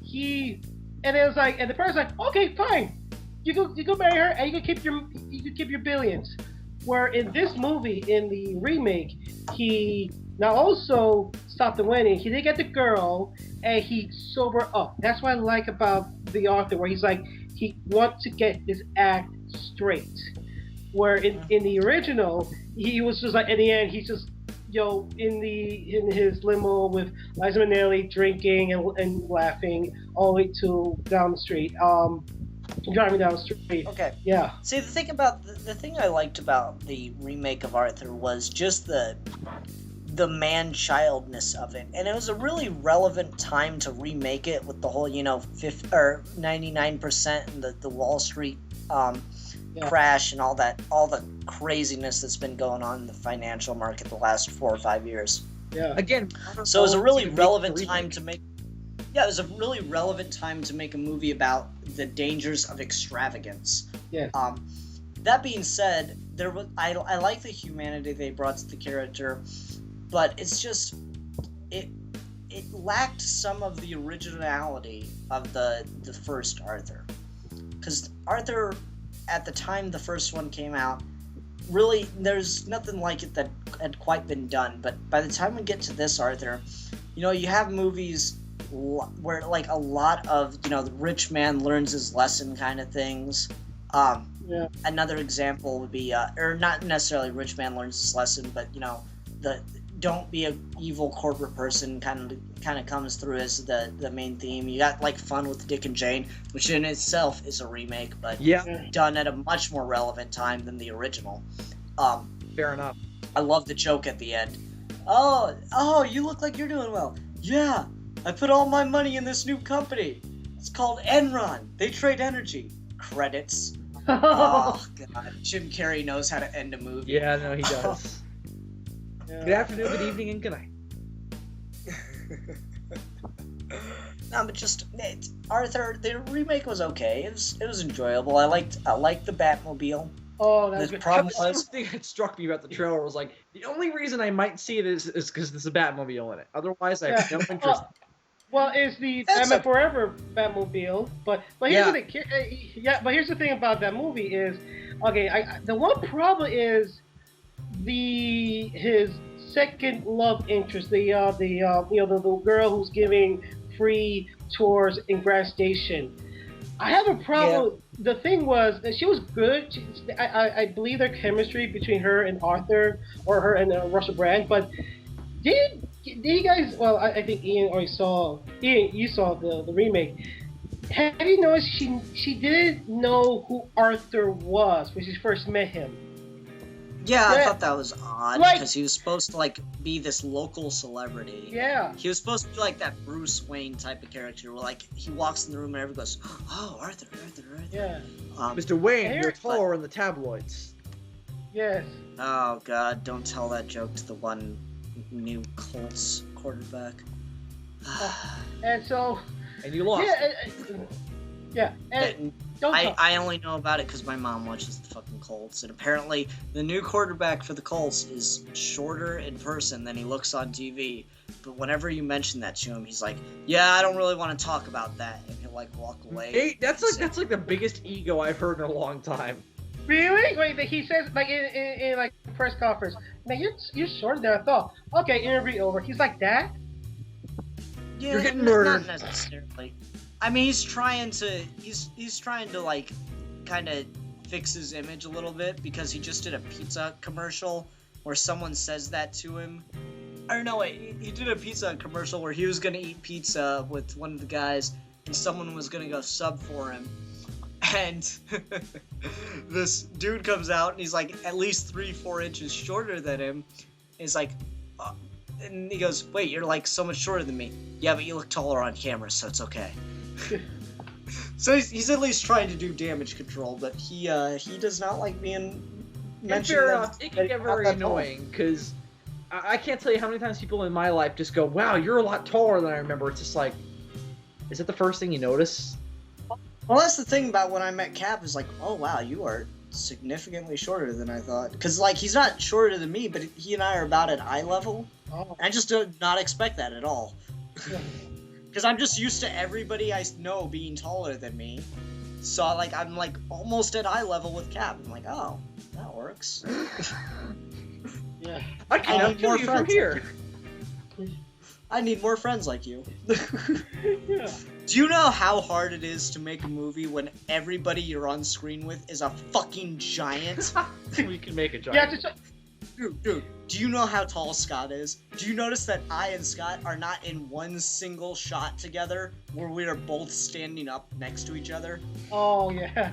it was like, and the person's like, "Okay, fine, you go marry her, and you can keep your billions." Where in this movie, in the remake, he now also stopped the wedding. He did get the girl, and he sobered up. That's what I like about the Arthur, where he's like, he wants to get his act straight. Where in the original, he was just like, in the end, he's just, in his limo with Liza Minnelli, drinking and laughing all the way to down the street. Driving down the street. Okay. Yeah. See, the thing I liked about the remake of Arthur was just the man-childness of it, and it was a really relevant time to remake it with the whole 99% and the Wall Street crash and all the craziness that's been going on in the financial market the last 4 or 5 years. Yeah. Again, So it was a really relevant time to make. Yeah, it was a really relevant time to make a movie about the dangers of extravagance. Yeah. That being said, I like the humanity they brought to the character, but it's just it lacked some of the originality of the first Arthur, because Arthur, at the time the first one came out, really there's nothing like it that had quite been done. But by the time we get to this Arthur, you have movies where like a lot of the rich man learns his lesson kind of things. Another example would be or not necessarily rich man learns his lesson, but don't be a evil corporate person kind of comes through as the main theme. You got like fun with Dick and Jane, which in itself is a remake, but done at a much more relevant time than the original. Fair enough. I love the joke at the end. Oh, you look like you're doing well. Yeah, I put all my money in this new company. It's called Enron. They trade energy. Credits. Oh god, Jim Carrey knows how to end a movie. Yeah, no, he does. Yeah. Good afternoon, good evening, and good night. No, but just Arthur. The remake was okay. It was enjoyable. I liked the Batmobile. Oh, that's The good. problem That was was, the thing that struck me about the trailer was like, the only reason I might see it is because there's a Batmobile in it. Otherwise, I have no interest. Well, it's the That's Batman a- Forever Batmobile, but here's the thing. But here's the thing about that movie is, okay, the one problem is his second love interest, the girl who's giving free tours in Grand Station. I have a problem. The thing was that she was good. I believe their chemistry between her and Arthur, or her and Russell Brand. But did you guys? Well, I think Ian already saw. Ian, you saw the remake. Have you noticed she didn't know who Arthur was when she first met him? yeah, I Yeah. thought that was odd Like- because he was supposed to like be this local celebrity. Yeah. He was supposed to be like that Bruce Wayne type of character, where like he walks in the room and everyone goes, "Oh, Arthur." Yeah. Mr. Wayne, Here- you're taller in the tabloids. Yes. Oh God, don't tell that joke to the one new Colts quarterback. And so. And you lost. Yeah. And don't talk. I only know about it because my mom watches the fucking Colts, and apparently the new quarterback for the Colts is shorter in person than he looks on TV. But whenever you mention that to him, he's like, "Yeah, I don't really want to talk about that," and he'll like walk away. Hey, that's like the biggest ego I've heard in a long time. Really? Wait, he says like in like press conference, man, you're shorter than I thought. Okay, interview over. He's like that. Yeah, You're getting not murdered. necessarily. I mean, he's trying to like kind of fix his image a little bit because he just did a pizza commercial where someone says that to him. Or no, wait, he did a pizza commercial where he was gonna eat pizza with one of the guys, and someone was gonna go sub for him. And this dude comes out and he's like at least 3-4 inches shorter than him. He's like, and he goes, "Wait, you're like so much shorter than me." "Yeah, but you look taller on camera, so it's okay." So he's at least trying to do damage control, but he does not like being And mentioned. fair that- enough, it that can he's get not very that tall. annoying because I can't tell you how many times people in my life just go, "Wow, you're a lot taller than I remember." It's just like, is it the first thing you notice? Well, that's the thing about when I met Cap is like, "Oh wow, you are significantly shorter than I thought." Because like he's not shorter than me, but he and I are about at eye level. Oh. I just do not expect that at all. Because I'm just used to everybody I know being taller than me. So like I'm like almost at eye level with Cap. I'm like, oh, that works. Yeah. I can I up need to more you from friends. here. I need more friends like you. Yeah. Do you know how hard it is to make a movie when everybody you're on screen with is a fucking giant? We can make a Yeah. giant. Dude, do you know how tall Scott is? Do you notice that I and Scott are not in one single shot together where we are both standing up next to each other? Oh yeah.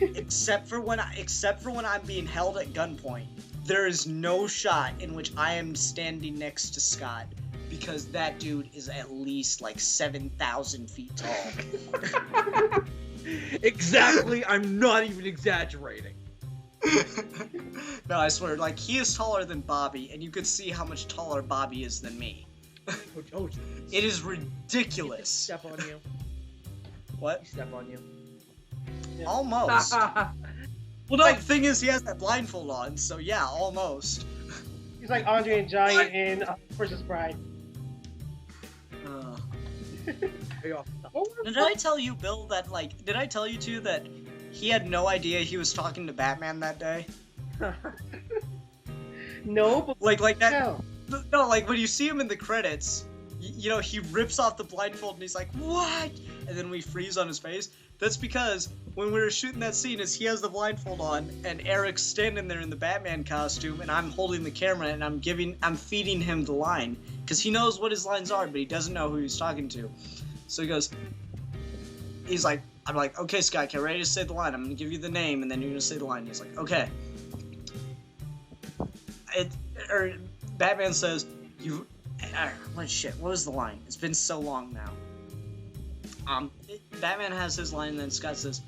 Except for when I'm being held at gunpoint. There is no shot in which I am standing next to Scott because that dude is at least like 7,000 feet tall. Exactly. I'm not even exaggerating. No, I swear, like he is taller than Bobby, and you could see how much taller Bobby is than me. Oh, It is he ridiculous. step on you. What? He step on you. Almost. Well, no, the thing is, he has that blindfold on, so yeah, almost. He's like Andre and Giant in Princess Bride. Hey, off. Did I tell you, Bill, that like, did I tell you too that he had no idea he was talking to Batman that day? No, but Like that. hell. No, like when you see him in the credits, you know, he rips off the blindfold and he's like, "What?" And then we freeze on his face. That's because when we were shooting that scene, is he has the blindfold on, and Eric's standing there in the Batman costume, and I'm holding the camera, and I'm feeding him the line, because he knows what his lines are, but he doesn't know who he's talking to. So I'm like, okay, Scott, get ready to say the line. I'm gonna give you the name, and then you're gonna say the line. He's like, okay. Batman says, what was the line? It's been so long now. Batman has his line, and then Scott says,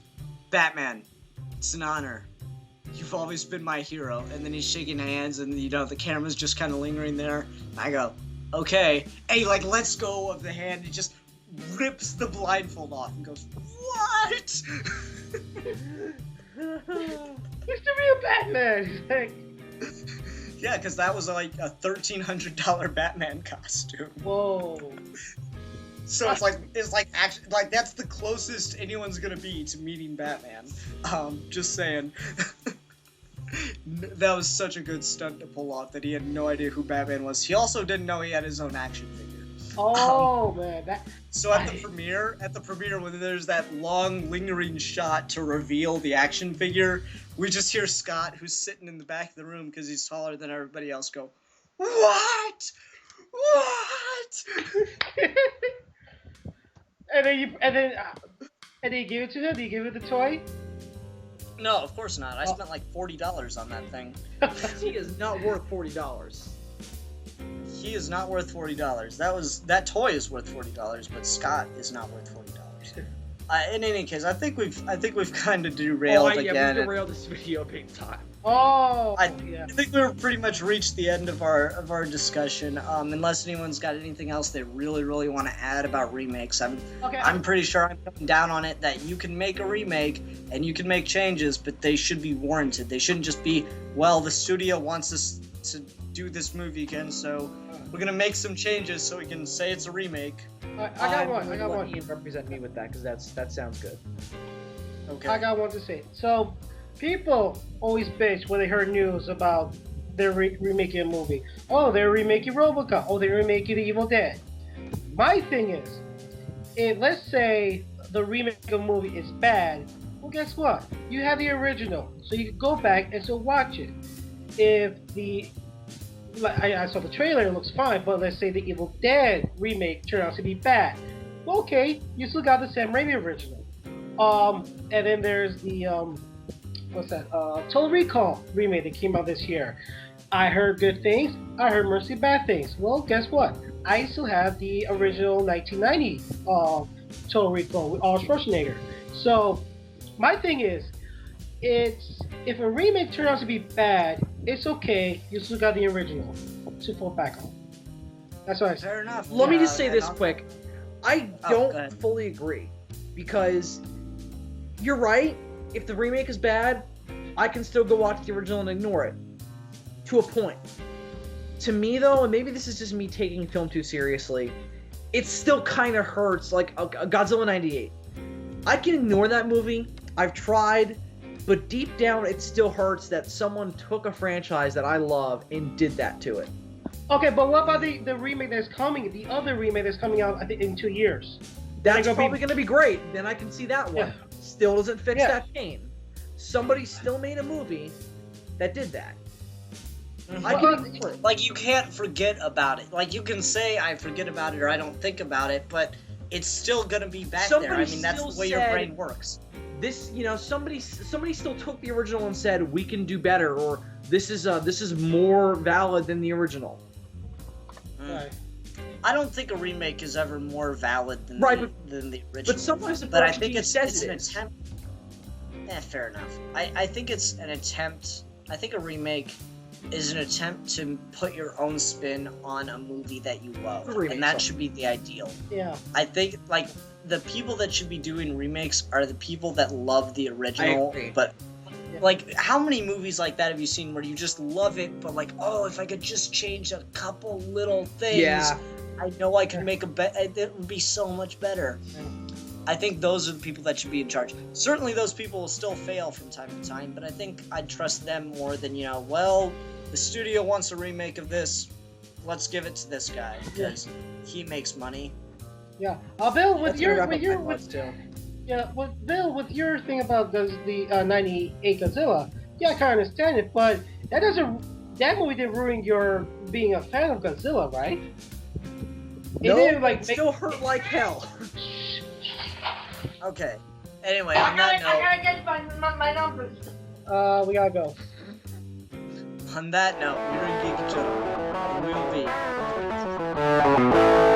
Batman, it's an honor. You've always been my hero. And then he's shaking hands, and the camera's just kind of lingering there. And I go, okay. And he lets go of the hand and just rips the blindfold off and goes, what? It's the real Batman. He's like, yeah, because that was a $1,300 Batman costume. whoa. So actually that's the closest anyone's gonna be to meeting Batman. Just saying. That was such a good stunt to pull off that he had no idea who Batman was. He also didn't know he had his own action figure. Oh man, So at the premiere, when there's that long lingering shot to reveal the action figure, we just hear Scott, who's sitting in the back of the room because he's taller than everybody else, go, "What? What?" and then you give it to him. Do you give it the toy? No, of course not. I spent $40 on that thing. He is not worth $40. He is not worth $40. That toy is worth $40, but Scott is not worth $40. In any case, I think we've kind of derailed again. Yeah, we derailed this video big time. Oh, I yeah. think we've pretty much reached the end of our discussion. Unless anyone's got anything else they really want to add about remakes, I'm pretty sure I'm coming down on it that you can make a remake and you can make changes, but they should be warranted. They shouldn't just be, well, the studio wants us to do this movie again, so we're gonna make some changes so we can say it's a remake. I got one. I got one. Ian represent me with that because that sounds good. Okay. I got one to say. So, people always bitch when they heard news about they're remaking a movie. Oh, they're remaking RoboCop. Oh, they're remaking The Evil Dead. My thing is, if let's say the remake of a movie is bad, well, guess what? You have the original, so you can go back and still watch it. If I saw the trailer, it looks fine, but let's say the Evil Dead remake turned out to be bad. Well, okay, you still got the Sam Raimi original. And then there's the Total Recall remake that came out this year. I heard good things, I heard mostly bad things. Well, guess what? I still have the original 1990 Total Recall with Arnold Schwarzenegger. So, my thing is, if a remake turns out to be bad, it's okay. You still got the original to fall back on. That's what I said. Fair enough. Let me just say this quick. I go don't ahead. fully agree because you're right. If the remake is bad, I can still go watch the original and ignore it to a point. To me, though, and maybe this is just me taking film too seriously, it still kind of hurts. Like Godzilla '98, I can ignore that movie. I've tried. But deep down, it still hurts that someone took a franchise that I love and did that to it. Okay, but what about the remake that's coming? The other remake that's coming out, I think, in 2 years. That's probably going to be great. Then I can see that one. Yeah. Still doesn't fix Yeah. that pain. Somebody still made a movie that did that. Mm-hmm. I can ignore it. You can't forget about it. You can say I forget about it or I don't think about it, but it's still gonna be back there. I mean, that's the way your brain works. This, somebody still took the original and said we can do better, or this is more valid than the original. Right. I don't think a remake is ever more valid than than the original. But sometimes but I think it's an attempt. Fair enough. I think it's an attempt. I think a remake is an attempt to put your own spin on a movie that you love, and that should be the ideal. Yeah. I think the people that should be doing remakes are the people that love the original. I agree. But how many movies like that have you seen where you just love it, but if I could just change a couple little things, I know I could make it would be so much better. Yeah. I think those are the people that should be in charge. Certainly those people will still fail from time to time, but I think I'd trust them more than, the studio wants a remake of this, let's give it to this guy because he makes money. Yeah. Bill, with That's gonna your wrap up my with thoughts, too. Yeah, well, Bill, with your thing about the '98 Godzilla, yeah, I kind of understand it, but that movie didn't ruin your being a fan of Godzilla, right? No, didn't, it still hurt like hell. Okay. Anyway, I on that gotta note, get my numbers. We gotta go. we're in Geeky Channel, and we'll be.